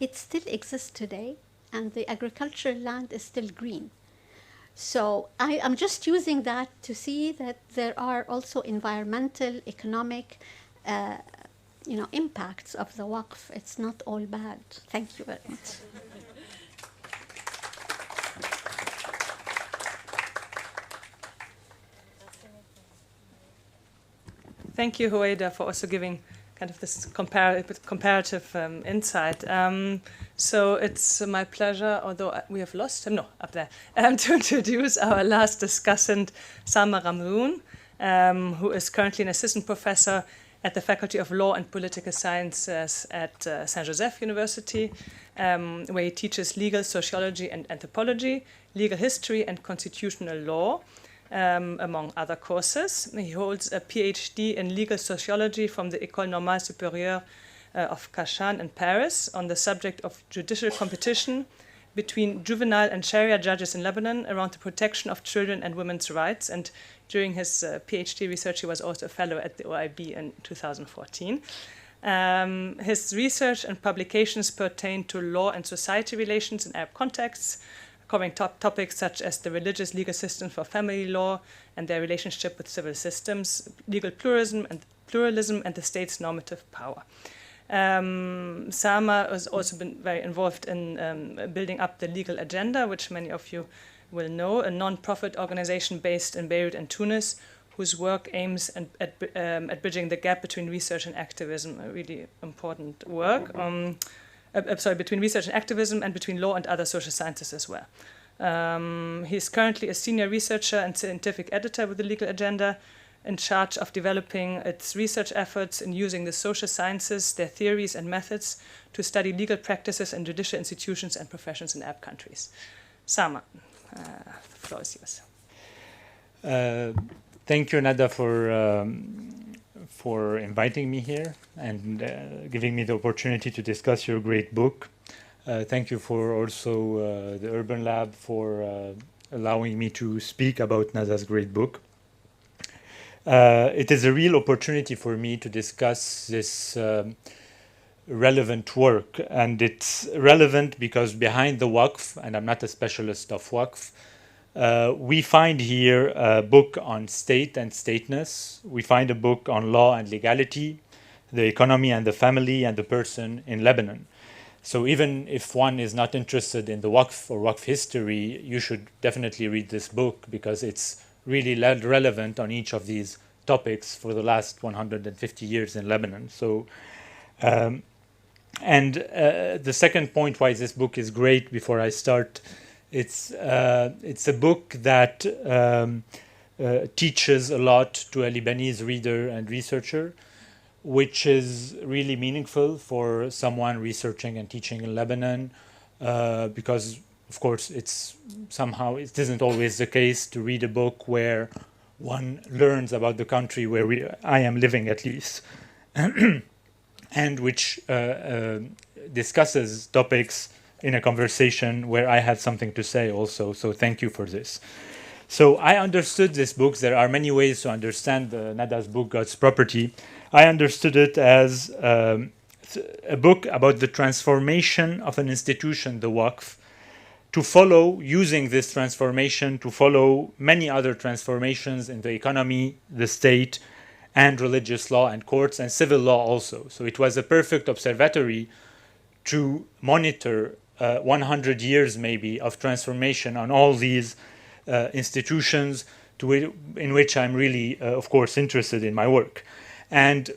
It still exists today, and the agricultural land is still green. So I'm just using that to see that there are also environmental, economic, impacts of the waqf. It's not all bad. Thank you very much. Thank you, Howayda, for also giving kind of this comparative insight. So it's my pleasure, although we have lost him, no, up there, to introduce our last discussant, Samer Ghamroun, who is currently an assistant professor at the Faculty of Law and Political Sciences at Saint Joseph University, where he teaches legal sociology and anthropology, legal history and constitutional law, among other courses. He holds a PhD in legal sociology from the École Normale Supérieure of Kashan in Paris on the subject of judicial competition between juvenile and Sharia judges in Lebanon around the protection of children and women's rights. And during his PhD research, he was also a fellow at the OIB in 2014. His research and publications pertain to law and society relations in Arab contexts, covering topics such as the religious legal system for family law and their relationship with civil systems, legal pluralism and the state's normative power. Samer has also been very involved in building up the Legal Agenda, which many of you will know, a non-profit organization based in Beirut and Tunis, whose work aims at bridging the gap between research and activism, a really important work. Between research and activism and between law and other social sciences as well. He's currently a senior researcher and scientific editor with the Legal Agenda, in charge of developing its research efforts in using the social sciences, their theories and methods to study legal practices and judicial institutions and professions in Arab countries. Samer, the floor is yours. Thank you, Nada, for inviting me here and giving me the opportunity to discuss your great book. Thank you for also the Urban Lab for allowing me to speak about Nada's great book. It is a real opportunity for me to discuss this relevant work, and it's relevant because behind the Waqf, and I'm not a specialist of Waqf, we find here a book on state and stateness. We find a book on law and legality, the economy and the family and the person in Lebanon. So even if one is not interested in the Waqf or Waqf history, you should definitely read this book because it's really relevant on each of these topics for the last 150 years in Lebanon. So, the second point why this book is great before I start, it's a book that teaches a lot to a Lebanese reader and researcher. which is really meaningful for someone researching and teaching in Lebanon, because of course it isn't always the case to read a book where one learns about the country where I am living, at least, and which discusses topics in a conversation where I have something to say also. So thank you for this. So I understood this book. There are many ways to understand Nada's book, God's Property. I understood it as a book about the transformation of an institution, the Waqf, to follow, using this transformation, to follow many other transformations in the economy, the state, and religious law and courts and civil law also. So it was a perfect observatory to monitor 100 years maybe of transformation on all these institutions in which I'm really, of course, interested in my work. And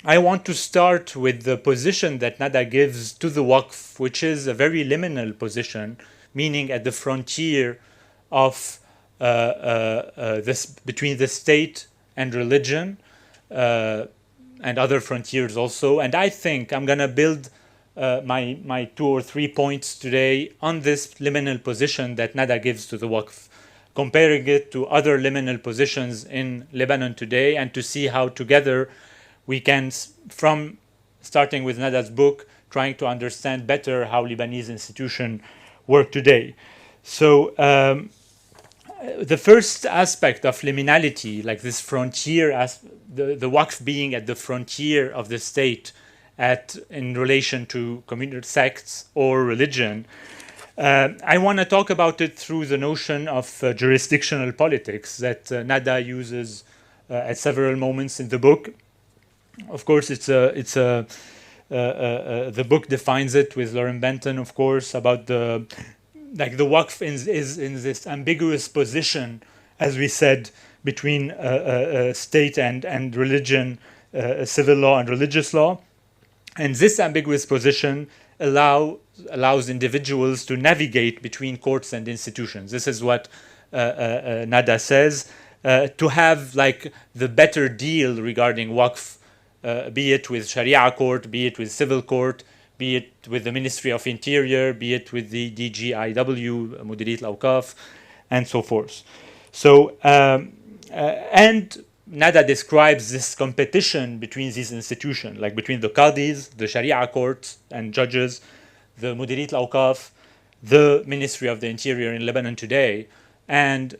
I want to start with the position that Nada gives to the Waqf, which is a very liminal position, meaning at the frontier of this between the state and religion, and other frontiers also. And I think I'm going to build my 2 or 3 points today on this liminal position that Nada gives to the Waqf, comparing it to other liminal positions in Lebanon today, and to see how together we can, from starting with Nada's book, trying to understand better how Lebanese institutions work today. So the first aspect of liminality, like this frontier, the Waqf being at the frontier of the state in relation to community sects or religion, I want to talk about it through the notion of jurisdictional politics that Nada uses at several moments in the book. Of course, the book defines it with Lauren Benton, of course, about the Waqf is in this ambiguous position, as we said, between state and religion, civil law and religious law. And this ambiguous position allows individuals to navigate between courts and institutions. This is what Nada says, to have like the better deal regarding Waqf, be it with Sharia court, be it with civil court, be it with the Ministry of Interior, be it with the DGIW, Mudirit Al-Awqaf, and so forth. So, and Nada describes this competition between these institutions, like between the Qadis, the Sharia courts and judges, the Mudirit Al-Awqaf, the Ministry of the Interior in Lebanon today, and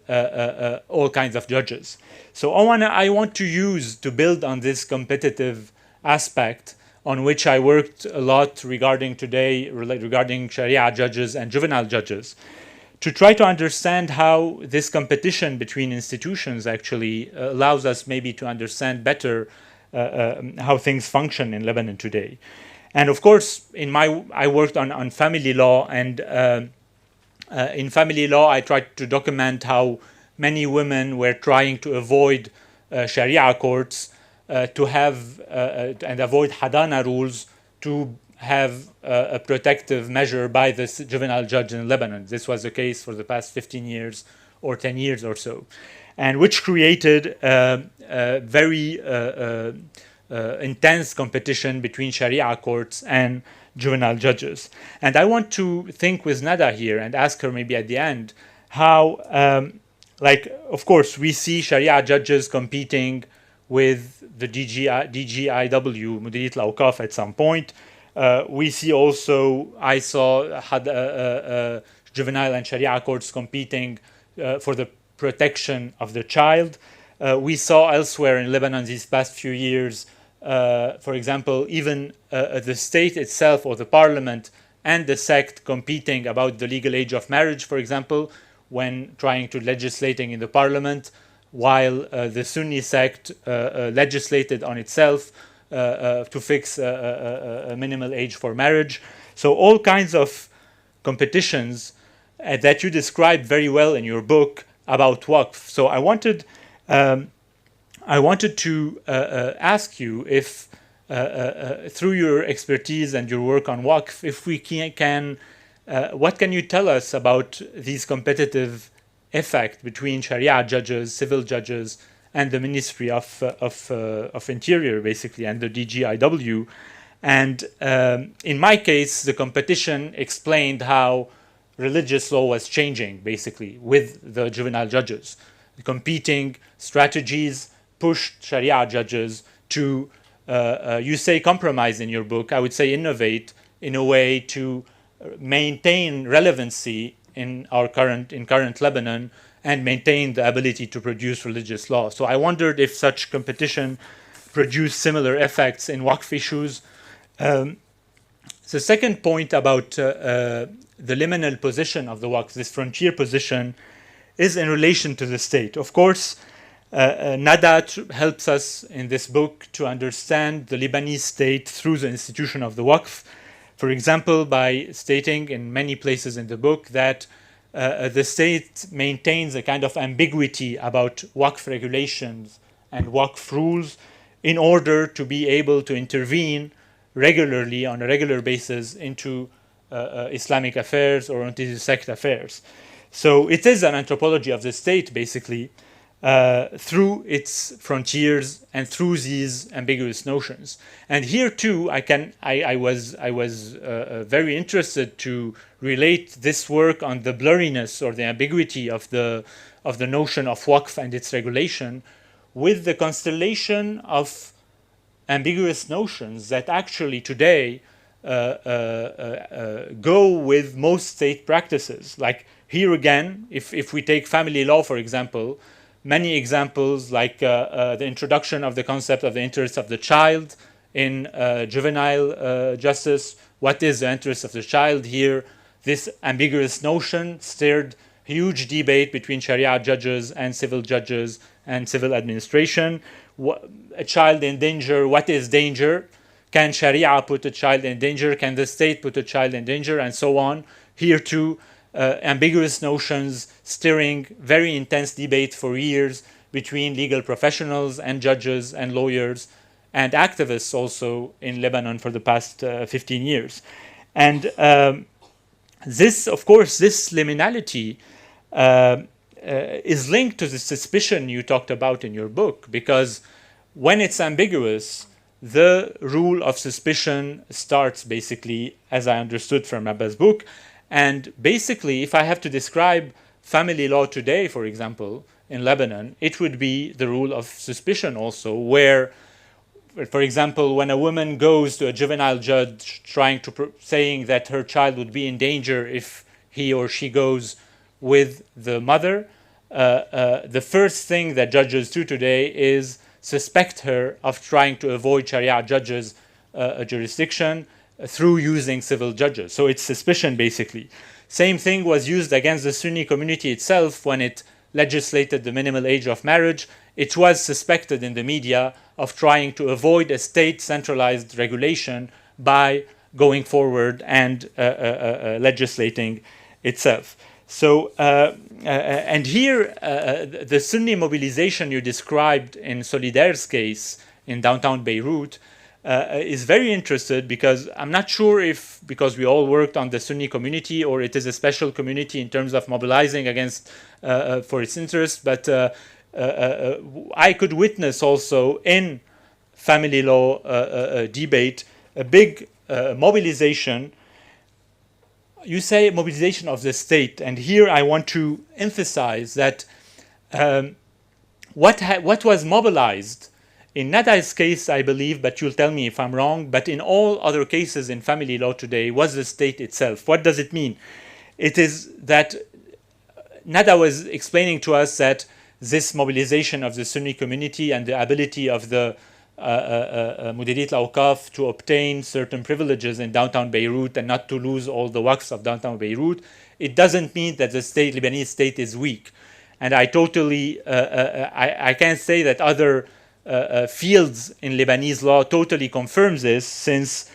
all kinds of judges. So I want to build on this competitive aspect on which I worked a lot regarding Sharia judges and juvenile judges, to try to understand how this competition between institutions actually allows us maybe to understand better how things function in Lebanon today. And of course, I worked on family law, and in family law, I tried to document how many women were trying to avoid Sharia courts, to have and avoid Hadana rules, to have a protective measure by the juvenile judge in Lebanon. This was the case for the past 15 years or 10 years or so, and which created very intense competition between Sharia courts and juvenile judges. And I want to think with Nada here and ask her maybe at the end how, of course, we see Sharia judges competing with the DGIW, Mudirit Al-Awqaf, at some point. We see also, I saw juvenile and Sharia courts competing for the protection of the child. We saw elsewhere in Lebanon these past few years, for example, even the state itself or the parliament and the sect competing about the legal age of marriage, for example, when trying to legislating in the parliament, while the Sunni sect legislated on itself to fix a minimal age for marriage. So all kinds of competitions that you describe very well in your book about Waqf. So I wanted to ask you if, through your expertise and your work on Waqf, if we can what can you tell us about these competitive effect between Sharia judges, civil judges, and the Ministry of Interior, basically, and the DGIW. And in my case, the competition explained how religious law was changing, basically, with the juvenile judges. The competing strategies pushed Sharia judges to, you say compromise in your book, I would say innovate in a way to maintain relevancy in current Lebanon and maintain the ability to produce religious law. So I wondered if such competition produced similar effects in Waqf issues. The second point about the liminal position of the Waqf, this frontier position, is in relation to the state. Of course, Nada helps us in this book to understand the Lebanese state through the institution of the Waqf. For example, by stating in many places in the book that the state maintains a kind of ambiguity about Waqf regulations and Waqf rules in order to be able to intervene regularly, on a regular basis, into Islamic affairs or into sect affairs. So it is an anthropology of the state, basically, through its frontiers and through these ambiguous notions. And here too, I was very interested to relate this work on the blurriness or the ambiguity of the notion of Waqf and its regulation with the constellation of ambiguous notions that actually today go with most state practices. Like here again, if we take family law, for example, many examples like the introduction of the concept of the interest of the child in juvenile justice. What is the interest of the child here? This ambiguous notion stirred huge debate between Sharia judges and civil judges and civil administration. A child in danger, what is danger? Can Sharia put a child in danger? Can the state put a child in danger? And so on. Here too, ambiguous notions stirring very intense debate for years between legal professionals and judges and lawyers and activists also in Lebanon for the past 15 years. And this, of course, this liminality is linked to the suspicion you talked about in your book, because when it's ambiguous, the rule of suspicion starts, basically, as I understood from Abba's book. And basically, if I have to describe family law today, for example, in Lebanon, it would be the rule of suspicion also, where, for example, when a woman goes to a juvenile judge saying that her child would be in danger if he or she goes with the mother, the first thing that judges do today is suspect her of trying to avoid Sharia judges' jurisdiction through using civil judges. So it's suspicion, basically. Same thing was used against the Sunni community itself when it legislated the minimal age of marriage. It was suspected in the media of trying to avoid a state centralized regulation by going forward and legislating itself. So, and here, the Sunni mobilization you described in Solidaire's case in downtown Beirut is very interested, because I'm not sure if because we all worked on the Sunni community or it is a special community in terms of mobilizing against for its interests, but I could witness also in family law debate a big mobilization. You say mobilization of the state, and here I want to emphasize that what was mobilized in Nada's case, I believe, but you'll tell me if I'm wrong, but in all other cases in family law today was the state itself. What does it mean? It is that Nada was explaining to us that this mobilization of the Sunni community and the ability of the Mudirit al-Awqaf to obtain certain privileges in downtown Beirut and not to lose all the waqfs of downtown Beirut, it doesn't mean that the Lebanese state is weak. And I totally, I can't say that other fields in Lebanese law totally confirms this, since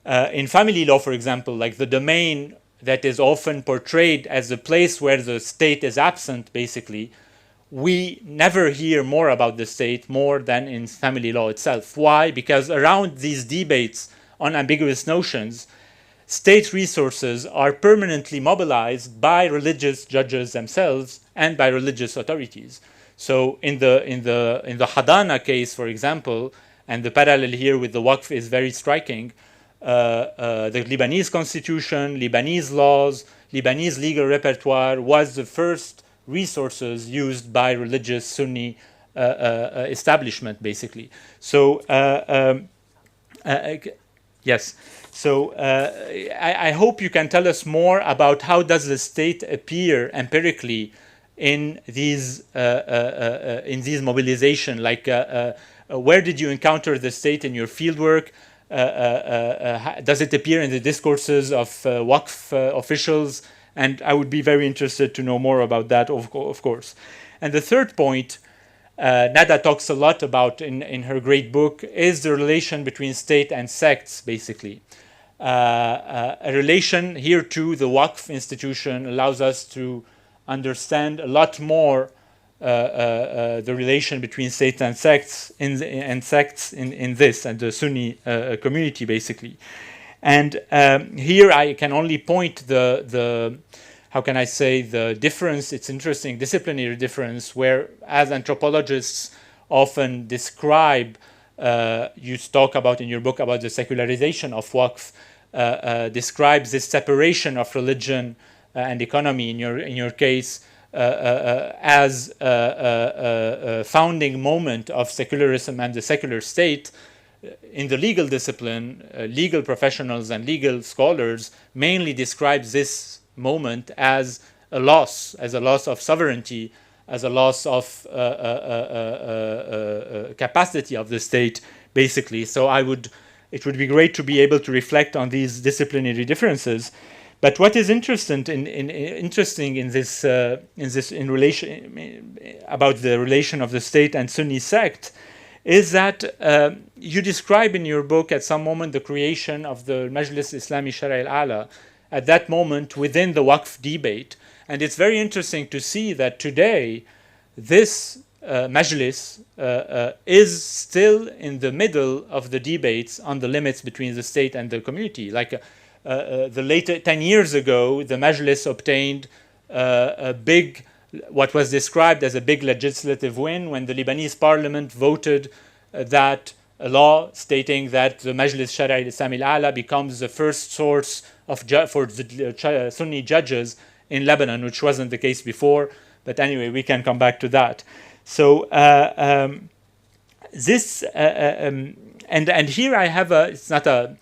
in family law, for example, like the domain that is often portrayed as a place where the state is absent, basically, we never hear more about the state more than in family law itself. Why? Because around these debates on ambiguous notions, state resources are permanently mobilized by religious judges themselves and by religious authorities. So in the Hadana case, for example, and the parallel here with the Waqf is very striking. The Lebanese constitution, Lebanese laws, Lebanese legal repertoire was the first resources used by religious Sunni establishment, basically. So yes. So I hope you can tell us more about how does the state appear empirically in these mobilization. Like where did you encounter the state in your fieldwork? Does it appear in the discourses of Waqf officials? And I would be very interested to know more about that, of course. And the third point, Nada talks a lot about in her great book, is the relation between state and sects, basically. A relation here too, the Waqf institution allows us to understand a lot more the relation between state and sects in this and the Sunni community, basically. And here I can only point the how can I say, the difference. It's interesting, disciplinary difference, where as anthropologists often describe, you talk about in your book about the secularization of Waqf, describes this separation of religion and economy in your case as a founding moment of secularism and the secular state. In the legal discipline, legal professionals and legal scholars mainly describe this moment as a loss of sovereignty, as a loss of capacity of the state, basically. So it would be great to be able to reflect on these disciplinary differences. But what is interesting in this relation about the relation of the state and Sunni sect is that you describe in your book at some moment the creation of the Majlis Islami Shara al-Ala at that moment within the Waqf debate. And it's very interesting to see that today this Majlis is still in the middle of the debates on the limits between the state and the community. Like the later 10 years ago, the Majlis obtained a big, what was described as a big legislative win when the Lebanese parliament voted that a law stating that the Majlis Shara al-Islami al-Ala becomes the first source for the Sunni judges in Lebanon, which wasn't the case before. But anyway, we can come back to that. So this and here I have it's not a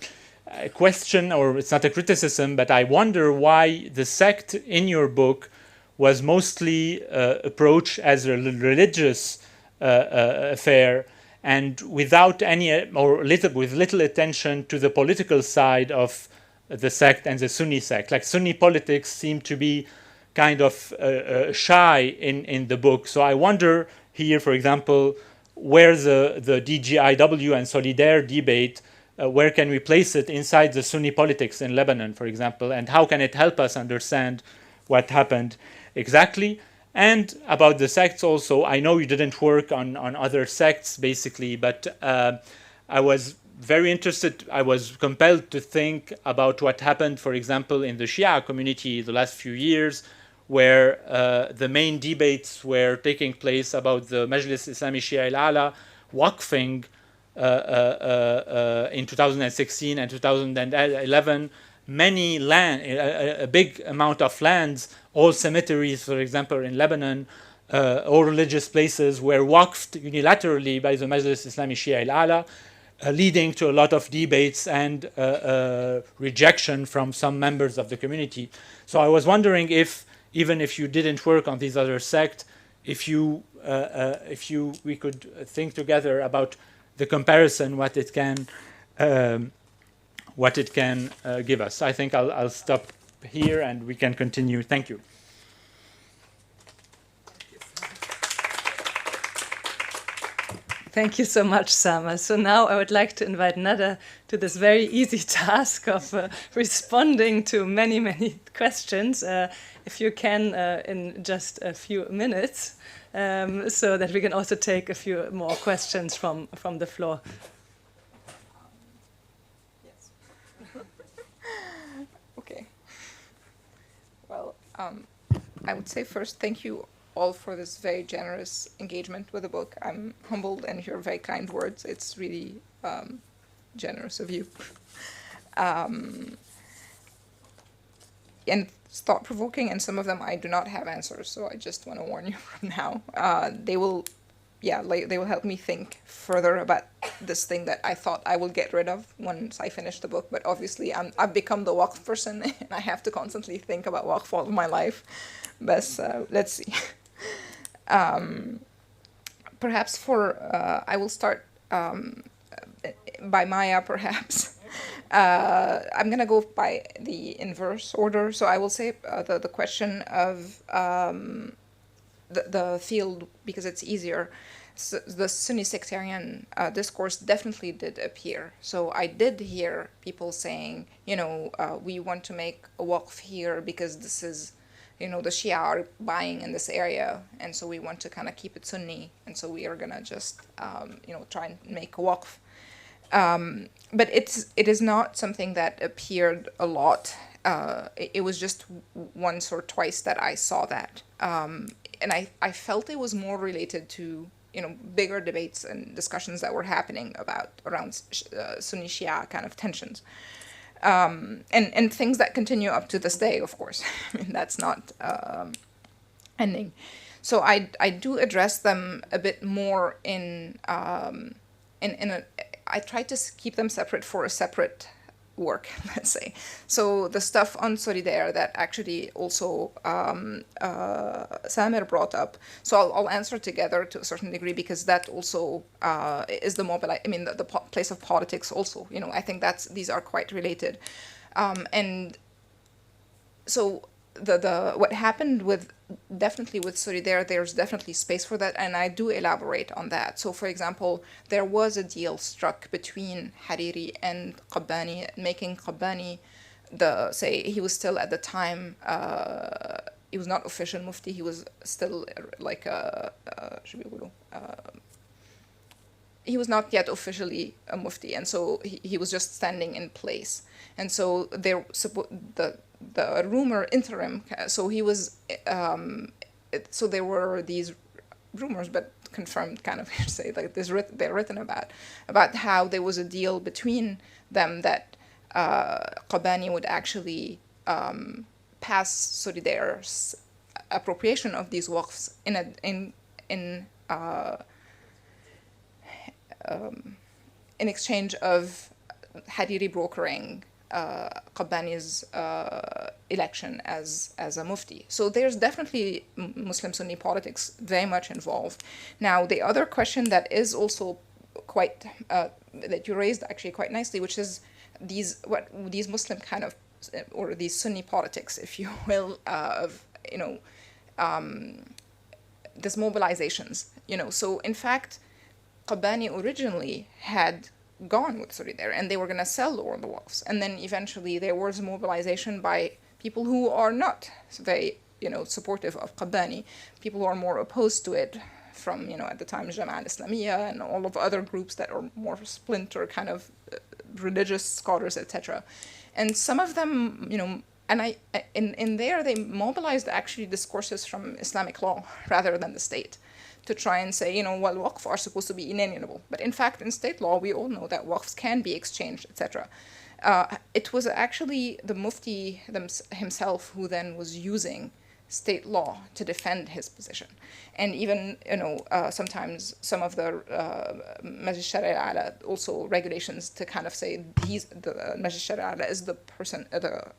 question or it's not a criticism, but I wonder why the sect in your book was mostly approached as a religious affair and without any with little attention to the political side of the sect and the Sunni sect. Like Sunni politics seem to be kind of shy in the book. So I wonder here, for example, where the DGIW and Solidaire debate, where can we place it inside the Sunni politics in Lebanon, for example, and how can it help us understand what happened exactly? And about the sects also, I know you didn't work on other sects, basically, but I was very interested, I was compelled to think about what happened, for example, in the Shia community the last few years, where the main debates were taking place about the Majlis Islami Shia al-Ala waqfing in 2016 and 2011 many land, a big amount of lands, all cemeteries, for example, in Lebanon, all religious places were waqfed unilaterally by the Majlis Islami Shia al-Ala, leading to a lot of debates and rejection from some members of the community. So I was wondering if, even if you didn't work on these other sects, if we could think together about the comparison, what it can give us. I think I'll stop here and we can continue. Thank you. Thank you so much, Samer. So now I would like to invite Nada to this very easy task of responding to many, many questions, if you can, in just a few minutes, so that we can also take a few more questions from the floor. Yes. Okay. Well, I would say first, thank you all for this very generous engagement with the book. I'm humbled, and your very kind words. It's really generous of you. And thought-provoking, and some of them I do not have answers, so I just want to warn you from now. They will help me think further about this thing that I thought I will get rid of once I finish the book, but obviously I've become the waqf person, and I have to constantly think about waqf all of my life. But let's see. Perhaps I will start by Maya, perhaps. I'm going to go by the inverse order. So I will say the question of the field, because it's easier. So the Sunni sectarian discourse definitely did appear. So I did hear people saying, we want to make a waqf here because this is, the Shia are buying in this area, and so we want to kind of keep it Sunni, and so we are going to just, try and make a waqf. But it is not something that appeared a lot. It was just once or twice that I saw that. And I felt it was more related to, bigger debates and discussions that were happening around Sunni Shia kind of tensions. And things that continue up to this day, of course. I mean, that's not ending. So I do address them a bit more I try to keep them separate for a separate work, let's say. So the stuff on Solidaire that actually also Samer brought up. So I'll answer together to a certain degree, because that also is the place of politics also. I think these are quite related. And so what happened with Solidaire, there's definitely space for that, and I do elaborate on that. So, for example, there was a deal struck between Hariri and Qabbani, making Qabbani he was still at the time, he was not official mufti, he was still like he was not yet officially a mufti, and so he was just standing in place. And so the rumor interim, so he was, so there were these rumors, but confirmed kind of, say, like they're written about how there was a deal between them that Qabbani would actually pass Solidaire's appropriation of these waqfs in exchange of Hariri brokering Qabbani's election as a mufti. So there's definitely Muslim Sunni politics very much involved. Now, the other question that is also quite that you raised actually quite nicely, which is these Muslim kind of, or these Sunni politics, if you will, of these mobilizations. So in fact, Qabbani originally had gone with Solidaire, and they were going to sell all the waqfs. And then eventually there was mobilization by people who are not very, supportive of Qabbani, people who are more opposed to it, from, at the time, Jama'at al-Islamiyya and all of other groups that are more splinter kind of religious scholars, etc. And some of them, and in there they mobilized actually discourses from Islamic law rather than the state, to try and say, waqf are supposed to be inalienable. But in fact, in state law, we all know that waqfs can be exchanged, etc. It was actually the mufti himself who then was using state law to defend his position. And even, sometimes some of the Majlis Shari al-Ala also regulations to kind of say the Majlis Shari al-Ala is the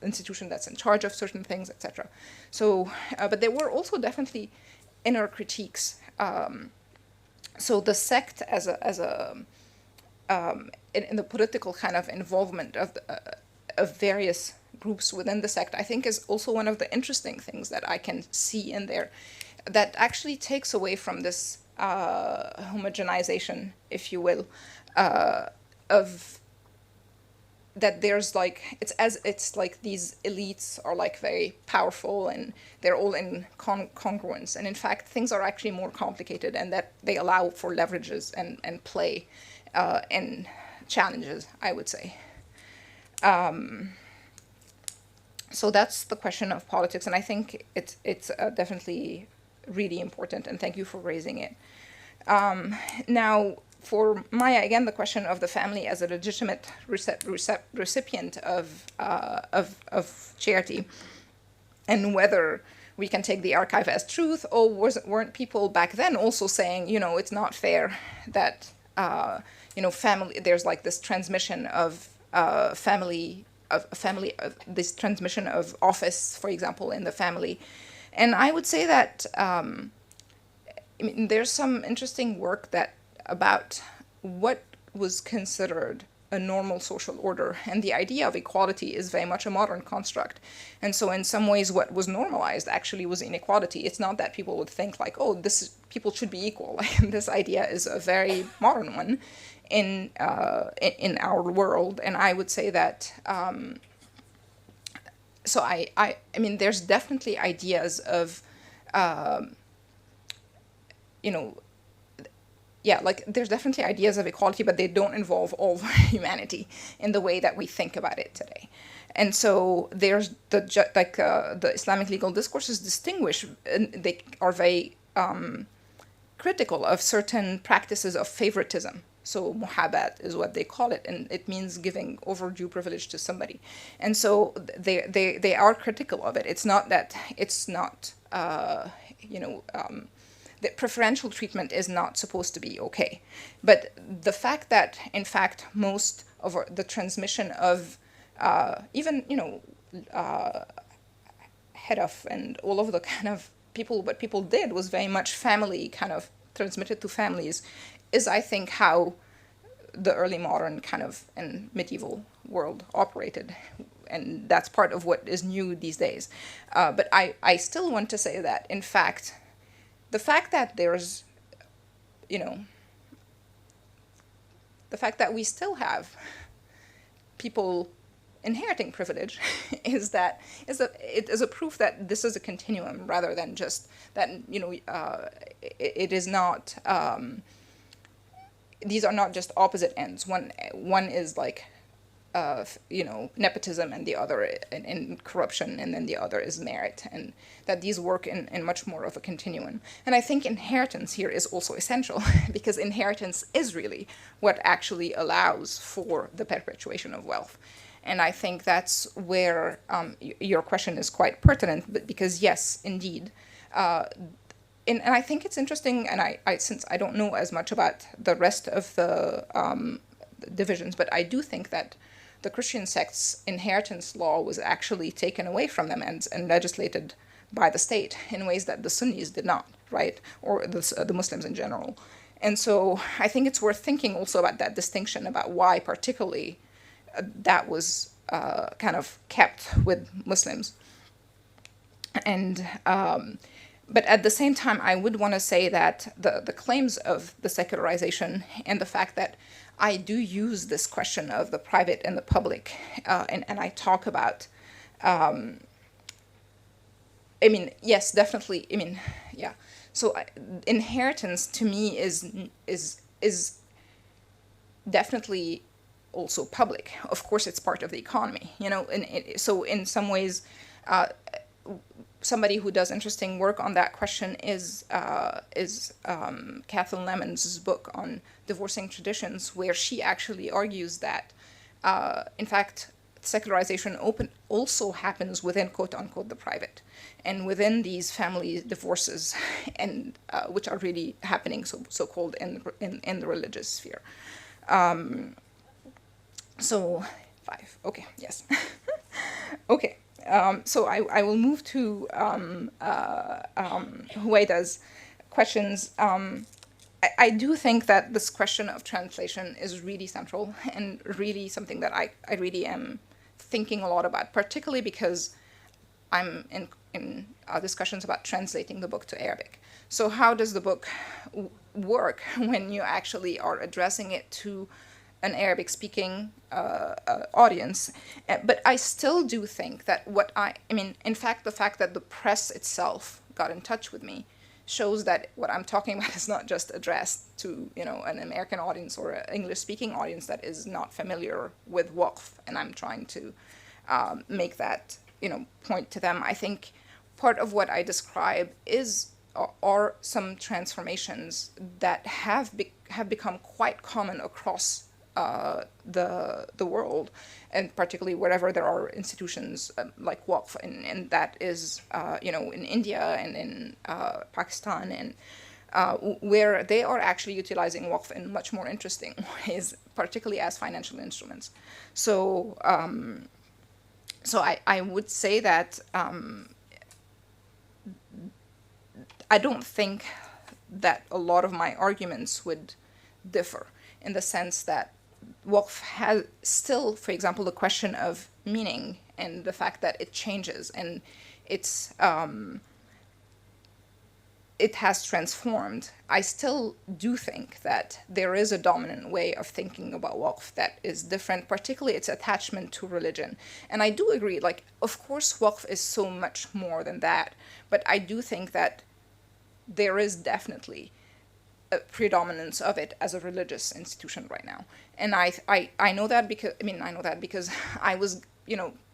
institution that's in charge of certain things, etc. So, but there were also definitely inner critiques. So the sect as a in the political kind of involvement of various groups within the sect, I think is also one of the interesting things that I can see in there, that actually takes away from this homogenization, if you will, of that there's like, it's like these elites are like very powerful and they're all in congruence. And in fact, things are actually more complicated, and that they allow for leverages and play and challenges, I would say. So that's the question of politics. And I think it's definitely really important, and thank you for raising it. Now, for Maya, again, the question of the family as a legitimate recipient of charity, and whether we can take the archive as truth, or weren't people back then also saying, you know, it's not fair that, you know, family, there's like this transmission of this transmission of office, for example, in the family. And I would say that, I mean, there's some interesting work that about what was considered a normal social order, and the idea of equality is very much a modern construct. And so in some ways what was normalized actually was inequality. It's not that people would think like, oh, people should be equal. This idea is a very modern one in our world. And I would say that, so I mean, there's definitely ideas of, you know, yeah, like there's definitely ideas of equality, but they don't involve all humanity in the way that we think about it today. And so there's the Islamic legal discourses distinguish, and they are very critical of certain practices of favoritism. So muhabat is what they call it, and it means giving overdue privilege to somebody. And so they are critical of it. It's not that it's not, you know, that preferential treatment is not supposed to be okay. But the fact that, in fact, most of the transmission of even, you know, head of and all of the kind of people, what people did was very much family, kind of transmitted to families, is, I think, how the early modern kind of and medieval world operated. And that's part of what is new these days. But I still want to say that, in fact, the fact that there's, you know, the fact that we still have people inheriting privilege is a proof that this is a continuum rather than just that, you know, it is not, these are not just opposite ends. One is like, you know, nepotism, and the other in corruption, and then the other is merit, and that these work in much more of a continuum. And I think inheritance here is also essential, because inheritance is really what actually allows for the perpetuation of wealth. And I think that's where your question is quite pertinent, but because yes, indeed. And I think it's interesting, and I since I don't know as much about the rest of the divisions, but I do think that the Christian sect's inheritance law was actually taken away from them and legislated by the state in ways that the Sunnis did not, right? Or the Muslims in general. And so I think it's worth thinking also about that distinction, about why particularly that was kind of kept with Muslims. And but at the same time, I would want to say that the claims of the secularization and the fact that I do use this question of the private and the public, and I talk about, I mean, yes, definitely, I mean, yeah. So inheritance to me is definitely also public. Of course, it's part of the economy, you know, and so in some ways, somebody who does interesting work on that question is Kathleen Lemon's book on divorcing traditions, where she actually argues that, in fact, secularization also happens within quote-unquote the private, and within these family divorces, and which are really happening so-called in the religious sphere. So 5. Okay. Yes. Okay. So I will move to Howayda's questions. I do think that this question of translation is really central and really something that I really am thinking a lot about, particularly because I'm in discussions about translating the book to Arabic. So how does the book work when you actually are addressing it to an Arabic-speaking audience? But I still do think that I mean, in fact, the fact that the press itself got in touch with me shows that what I'm talking about is not just addressed to, you know, an American audience or an English-speaking audience that is not familiar with waqf, and I'm trying to make that, you know, point to them. I think part of what I describe is are some transformations that have become quite common across the world, and particularly wherever there are institutions like Waqf, and that is in India and in Pakistan, and where they are actually utilizing Waqf in much more interesting ways, particularly as financial instruments. So I would say that I don't think that a lot of my arguments would differ, in the sense that Waqf has still, for example, the question of meaning and the fact that it changes and it has transformed. I still do think that there is a dominant way of thinking about Waqf that is different, particularly its attachment to religion. And I do agree, like, of course, Waqf is so much more than that, but I do think that there is definitely a predominance of it as a religious institution right now. And I know that because I was,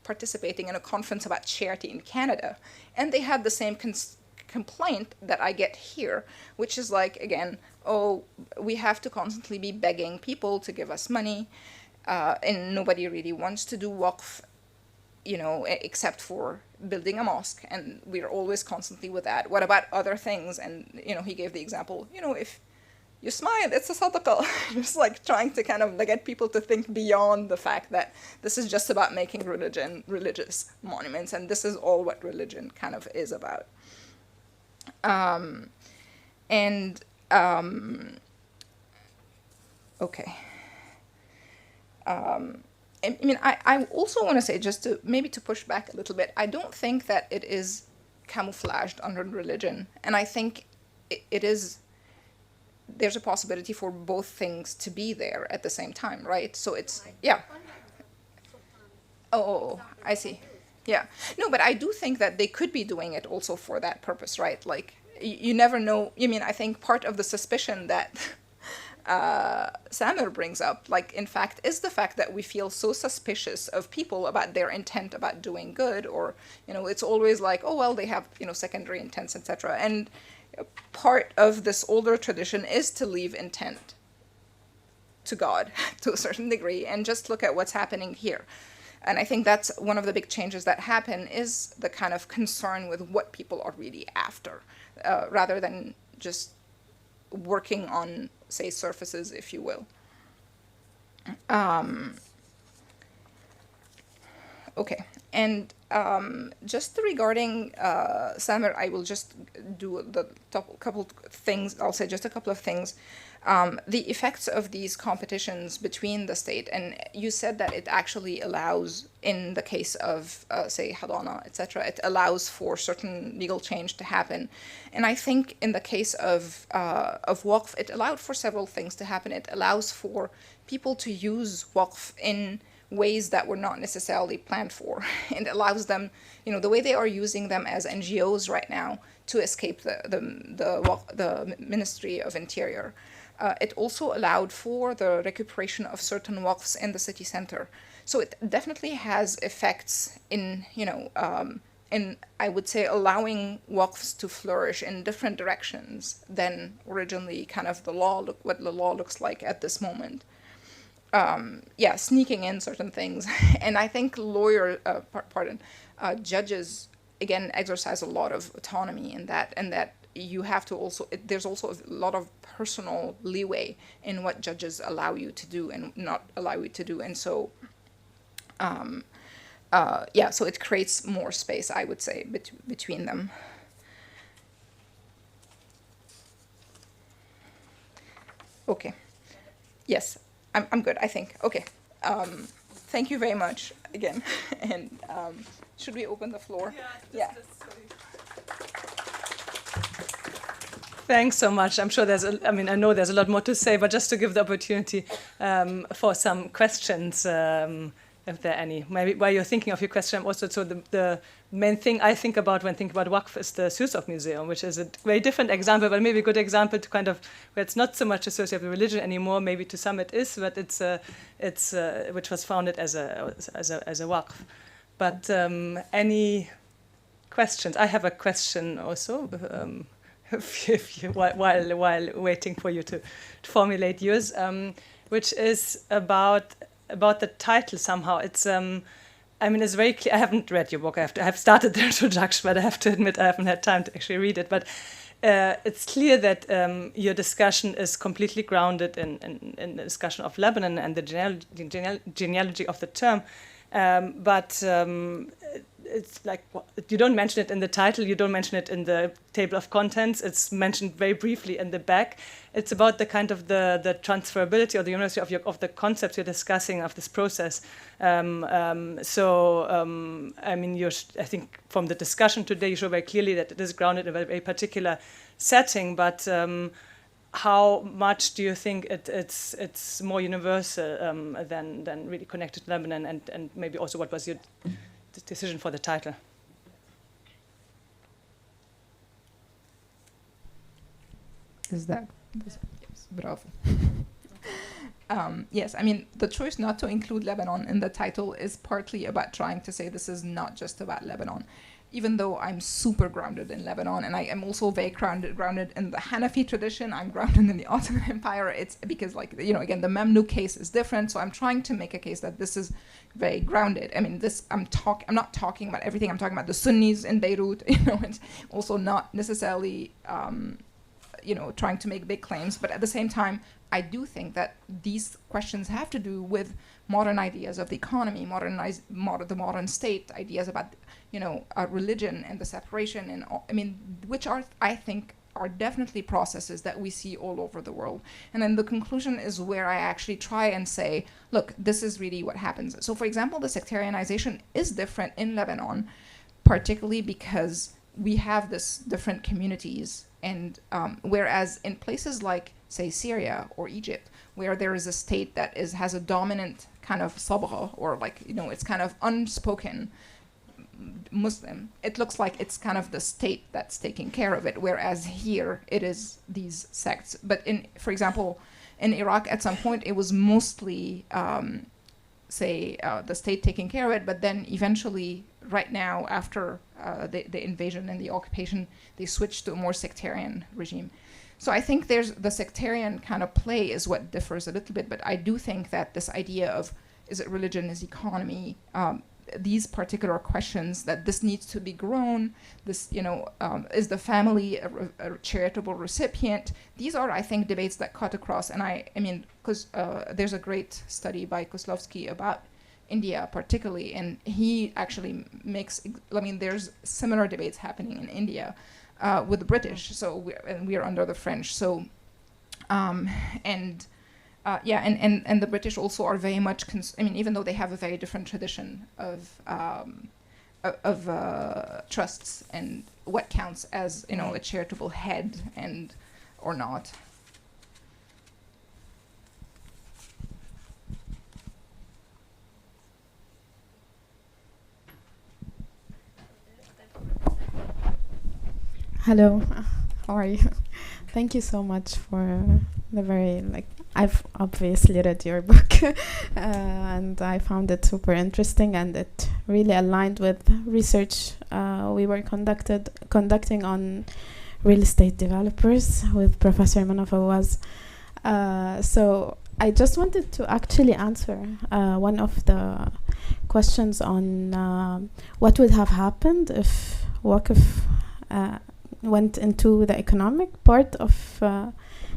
participating in a conference about charity in Canada, and they had the same complaint that I get here, which is like, again, we have to constantly be begging people to give us money, and nobody really wants to do Waqf, except for building a mosque, and we're always constantly with that. What about other things? And, he gave the example, if you smile, it's a sadaqah. Just like trying to kind of get people to think beyond the fact that this is just about making religion religious monuments, and this is all what religion kind of is about. Okay. I also want to say, just to maybe to push back a little bit, I don't think that it is camouflaged under religion. And I think there's a possibility for both things to be there at the same time, right? So it's, yeah. Oh, I see. Yeah. No, but I do think that they could be doing it also for that purpose, right? Like, you never know. I think part of the suspicion that Samer brings up, like, in fact, is the fact that we feel so suspicious of people about their intent about doing good, or, it's always like, oh, well, they have, secondary intents, etc. And part of this older tradition is to leave intent to God to a certain degree, and just look at what's happening here. And I think that's one of the big changes that happen, is the kind of concern with what people are really after, rather than just working on, say, surfaces, if you will. Okay, and just regarding Samer, I will just do the couple things. I'll say just a couple of things. The effects of these competitions between the state, and you said that it actually allows, in the case of, say, Hadana, etc., it allows for certain legal change to happen. And I think in the case of Waqf, it allowed for several things to happen. It allows for people to use Waqf in ways that were not necessarily planned for. It allows them, the way they are using them as NGOs right now, to escape the Ministry of Interior. It also allowed for the recuperation of certain waqfs in the city center. So it definitely has effects in, in, I would say, allowing waqfs to flourish in different directions than originally kind of what the law looks like at this moment. Sneaking in certain things. And I think judges, again, exercise a lot of autonomy in that, and that you have to also, there's also a lot of personal leeway in what judges allow you to do and not allow you to do. And so, so it creates more space, I would say, between them. Okay. Yes, I'm good, I think. Okay. Thank you very much again. And should we open the floor? Yeah. Thanks so much. I'm sure I know there's a lot more to say, but just to give the opportunity for some questions, if there are any. Maybe while you're thinking of your question, also, so the main thing I think about when thinking about Waqf is the Yusuf Museum, which is a very different example, but maybe a good example to kind of, where it's not so much associated with religion anymore, maybe to some it is, but it's which was founded as a Waqf. But any questions? I have a question also. while waiting for you to formulate yours, which is about the title somehow. It's I mean, it's very clear. I haven't read your book. I have started the introduction, but I have to admit I haven't had time to actually read it. But it's clear that your discussion is completely grounded in the discussion of Lebanon and the genealogy of the term. But it's like, you don't mention it in the title, you don't mention it in the table of contents, it's mentioned very briefly in the back. It's about the kind of the transferability or the universality of the concepts you're discussing of this process. I mean, I think from the discussion today, you show very clearly that it is grounded in a very particular setting, but how much do you think it's more universal than really connected to Lebanon, and maybe also what was your decision for the title? Is that yes, bravo. Yes, I mean, the choice not to include Lebanon in the title is partly about trying to say this is not just about Lebanon. Even though I'm super grounded in Lebanon, and I am also very grounded in the Hanafi tradition, I'm grounded in the Ottoman Empire. It's because, like, you know, again, the Mamluk case is different. So I'm trying to make a case that this is very grounded. I mean, I'm not talking about everything. I'm talking about the Sunnis in Beirut. You know, it's also not necessarily, trying to make big claims. But at the same time, I do think that these questions have to do with modern ideas of the economy, the modern state, ideas about, religion and the separation, and I mean, which I think are definitely processes that we see all over the world. And then the conclusion is where I actually try and say, look, this is really what happens. So, for example, the sectarianization is different in Lebanon, particularly because we have this different communities, and whereas in places like, say, Syria or Egypt, where there is a state that has a dominant kind of sabgha, or it's kind of unspoken Muslim, it looks like it's kind of the state that's taking care of it, whereas here it is these sects. But for example, in Iraq at some point it was mostly, the state taking care of it, but then eventually, right now, after the invasion and the occupation, they switched to a more sectarian regime. So I think there's the sectarian kind of play is what differs a little bit, but I do think that this idea of, is it religion, is economy, these particular questions, that this needs to be grown, this, is the family a charitable recipient? These are, I think, debates that cut across. And I mean, because there's a great study by Kozlowski about India particularly, and he actually there's similar debates happening in India with the British, so we are under the French. So, and the British also are very much, even though they have a very different tradition of trusts and what counts as, a charitable head and or not. Hello, how are you? Thank you so much for the very, I've obviously read your book and I found it super interesting, and it really aligned with research we were conducting on real estate developers with Professor Mona Fawaz. So I just wanted to actually answer one of the questions on what would have happened if Waqf went into the economic part of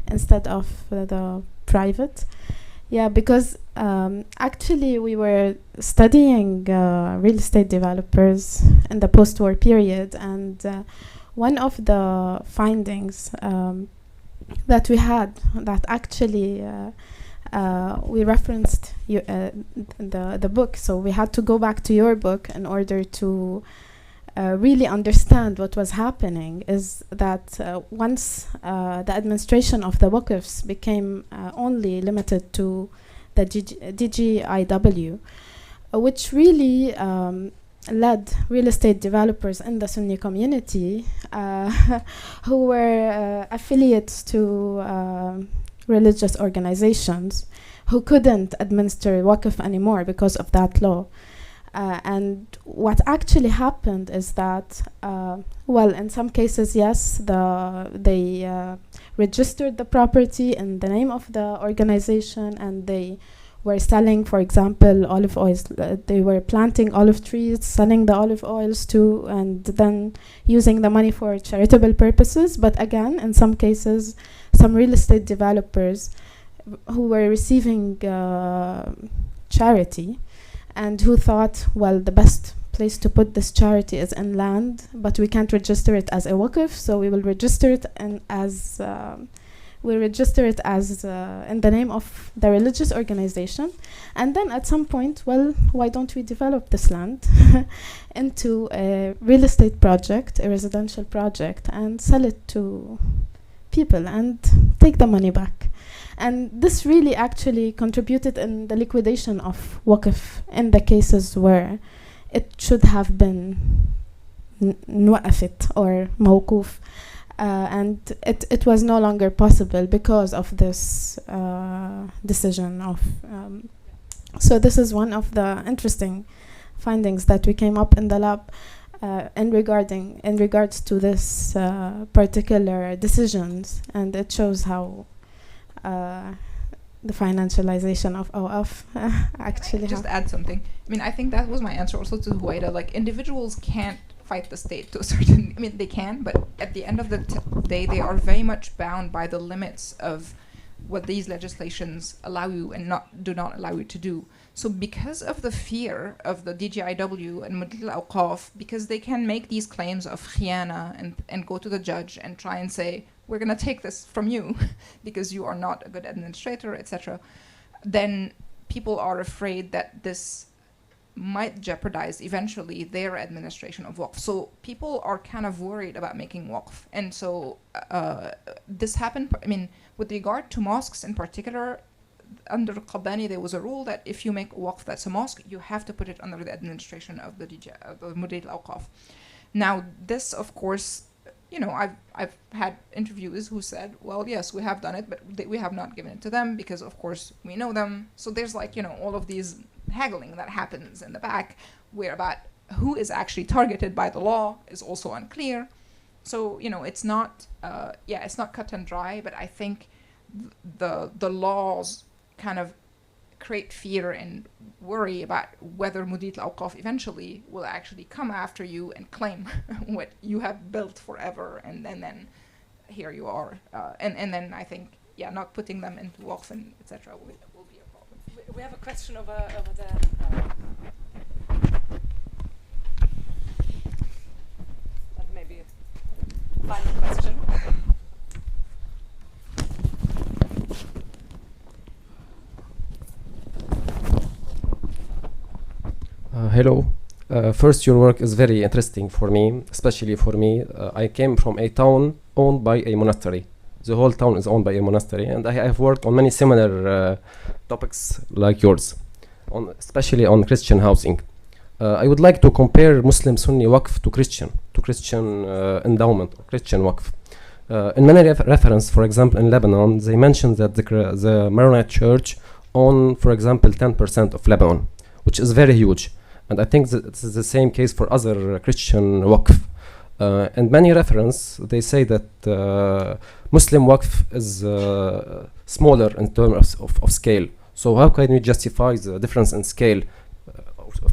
instead of the private. Yeah, because actually we were studying real estate developers in the post-war period, and one of the findings that we had, that actually we referenced the book, so we had to go back to your book in order to really understand what was happening, is that once the administration of the Waqfs became only limited to the DGIW, which really led real estate developers in the Sunni community who were affiliates to religious organizations who couldn't administer Waqf anymore because of that law. And what actually happened is that, well, in some cases, yes, they registered the property in the name of the organization, and they were selling, for example, olive oils. They were planting olive trees, selling the olive oils too, and then using the money for charitable purposes. But again, in some cases, some real estate developers who were receiving charity and who thought, well, the best place to put this charity is in land, but we can't register it as a waqf, so we will register it as in the name of the religious organization. And then at some point, well, why don't we develop this land into a real estate project, a residential project, and sell it to people and take the money back? And this really actually contributed in the liquidation of waqf in the cases where it should have been nwaqafit or mawquf. And it was no longer possible because of this decision of. So this is one of the interesting findings that we came up in the lab in regards to this particular decisions, and it shows how the financialization of OF actually. Can I just add something? I mean, I think that was my answer also to Howayda. Like, individuals can't fight the state to a certain. I mean, they can, but at the end of the day, they are very much bound by the limits of what these legislations allow you and do not allow you to do. So because of the fear of the DGIW and Mudarat al-Awqaf, because they can make these claims of khiyana and go to the judge and try and say, we're going to take this from you because you are not a good administrator, etc., then people are afraid that this might jeopardize eventually their administration of waqf. So people are kind of worried about making waqf. And so this happened, I mean, with regard to mosques in particular, under Qabbani, there was a rule that if you make waqf that's a mosque, you have to put it under the administration of the Mudarat al-Awqaf. Now, this, of course, you know, I've had interviewers who said, well, yes, we have done it, but we have not given it to them because, of course, we know them. So there's like, you know, all of these haggling that happens in the back, where about who is actually targeted by the law is also unclear. So, you know, it's not, it's not cut and dry, but I think the laws kind of create fear and worry about whether Mudarat al-Awqaf eventually will actually come after you and claim what you have built forever, and then here you are. And then I think, not putting them into waqf and etc. will be a problem. We have a question over there. And maybe a final question. Hello. First, your work is very interesting for me, especially for me. I came from a town owned by a monastery. The whole town is owned by a monastery, and I have worked on many similar topics like yours, especially on Christian housing. I would like to compare Muslim Sunni waqf to Christian endowment, or Christian waqf. In many reference, for example, in Lebanon, they mention that the Maronite Church own, for example, 10% of Lebanon, which is very huge. And I think that it's the same case for other Christian waqf. And many reference, they say that Muslim waqf is smaller in terms of scale. So how can we justify the difference in scale?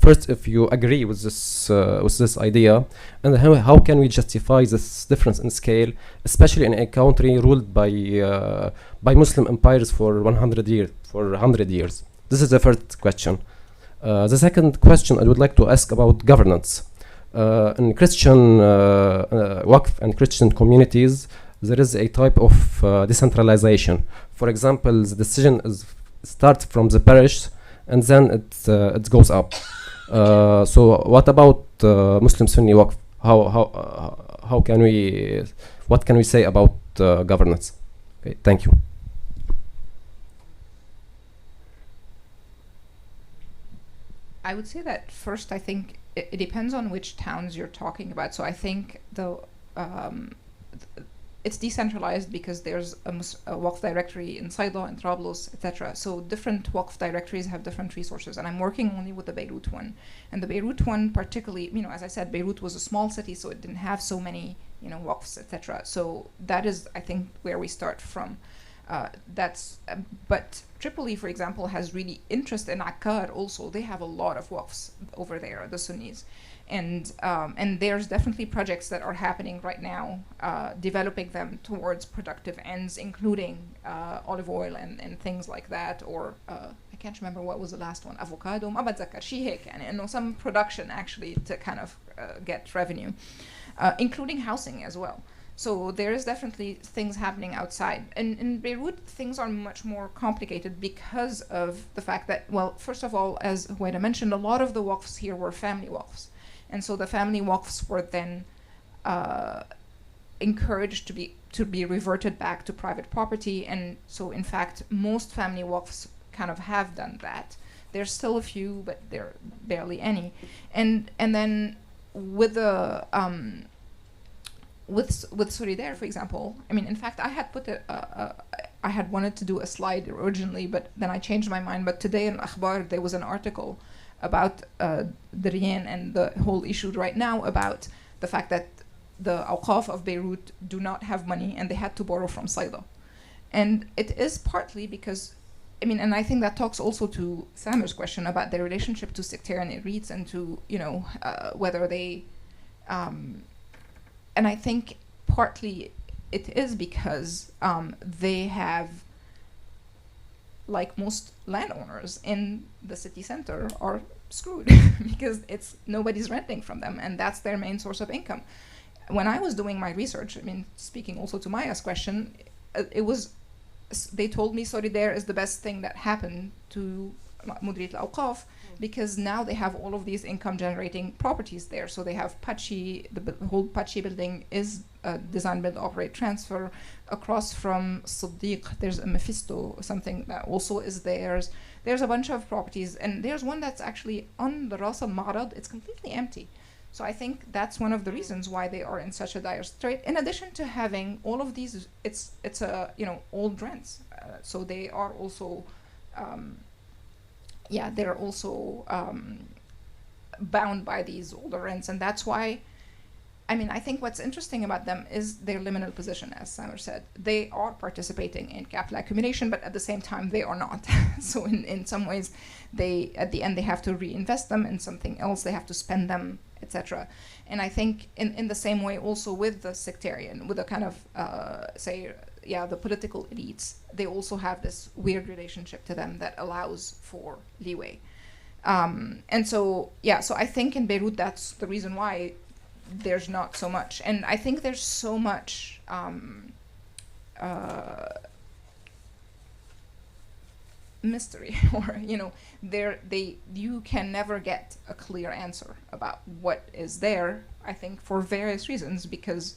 First, if you agree with this idea, and how can we justify this difference in scale, especially in a country ruled by Muslim empires for 100 years? This is the first question. The second question I would like to ask about governance. In Christian waqf and Christian communities, there is a type of decentralization. For example, the decision starts from the parish, and then it goes up. So what about Muslim Sunni waqf? How can we? What can we say about governance? Okay, thank you. I would say that first, I think it depends on which towns you're talking about. So I think it's decentralized because there's a Waqf directory in Sayda and Trablus, etc. So different Waqf directories have different resources, and I'm working only with the Beirut one. And the Beirut one particularly, as I said, Beirut was a small city, so it didn't have so many, Waqfs, etc. So that is, I think, where we start from. But Tripoli, for example, has really interest in Akkar also. They have a lot of Waqfs over there, the Sunnis. And there's definitely projects that are happening right now, developing them towards productive ends, including olive oil and things like that, or I can't remember what was the last one, avocado, ما بتذكر شيء هيك يعني, some production actually to kind of get revenue, including housing as well. So there is definitely things happening outside. And in Beirut, things are much more complicated because of the fact that, well, first of all, as Howayda mentioned, a lot of the Waqfs here were family Waqfs. And so the family Waqfs were then encouraged to be reverted back to private property. And so, in fact, most family Waqfs kind of have done that. There's still a few, but there are barely any. And then with the with Solidaire, for example, in fact, I had put I had wanted to do a slide originally, but then I changed my mind. But today in Akhbar, there was an article about Darien and the whole issue right now about the fact that the Awqaf of Beirut do not have money and they had to borrow from Sayda. And it is partly because, and I think that talks also to Samer's question about their relationship to sectarian elites and to, whether they, and I think partly it is because they have, like most landowners in the city center, are screwed because nobody's renting from them, and that's their main source of income. When I was doing my research, speaking also to Maya's question, they told me Solidaire is the best thing that happened to Mudrit al-Awqaf because now they have all of these income generating properties there. So they have Pachi, the whole Pachi building is design, build, operate, transfer. Across from Siddiq, there's a Mephisto, something that also is theirs. There's a bunch of properties, and there's one that's actually on the Ras al-Ma'rad. It's completely empty. So I think that's one of the reasons why they are in such a dire strait. In addition to having all of these, it's old rents. So they are also, they're also bound by these older rents, and that's why. I think what's interesting about them is their liminal position, as Samer said. They are participating in capital accumulation, but at the same time, they are not. So in some ways, at the end, they have to reinvest them in something else. They have to spend them, etc. And I think in the same way also with the sectarian, with the kind of, the political elites, they also have this weird relationship to them that allows for leeway. And so I think in Beirut, that's the reason why there's not so much. And I think there's so much mystery, or you can never get a clear answer about what is there, I think, for various reasons, because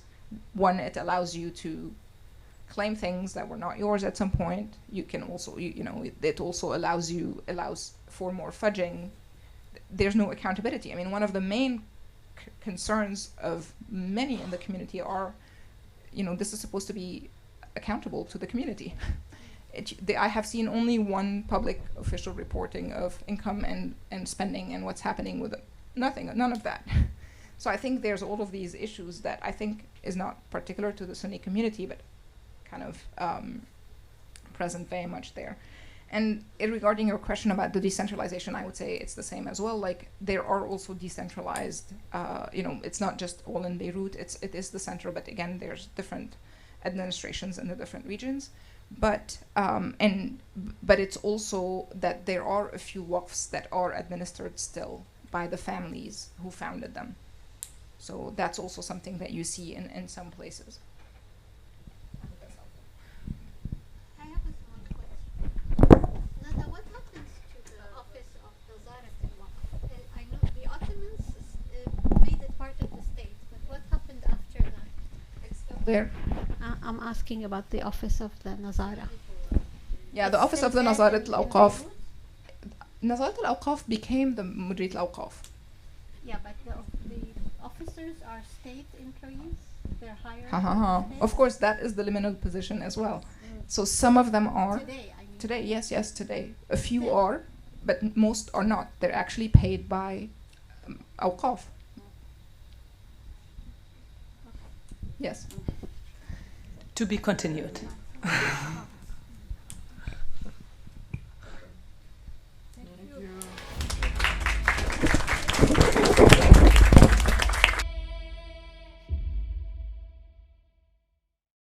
one, it allows you to claim things that were not yours at some point. You can also, it also allows for more fudging. There's no accountability. One of the main concerns of many in the community are, this is supposed to be accountable to the community. I have seen only one public official reporting of income and spending and what's happening with it. None of that. So I think there's all of these issues that I think is not particular to the Sunni community, but kind of present very much there. And regarding your question about the decentralization, I would say it's the same as well. Like, there are also decentralized, it's not just all in Beirut, it is the center, but again, there's different administrations in the different regions. But it's also that there are a few waqfs that are administered still by the families who founded them. So that's also something that you see in some places. I'm asking about the office of the Nazara. Yeah, the office of the Nazarat al-Awqaf. Nazarat al-Awqaf became the Mudrit al-Awqaf. Yeah, but the officers are state employees? They're higher. Ha ha ha. Of course, that is the liminal position as well. So some of them are Today, I mean. today. Yes, today. A few are, but most are not. They're actually paid by awqaf. Yes. To be continued.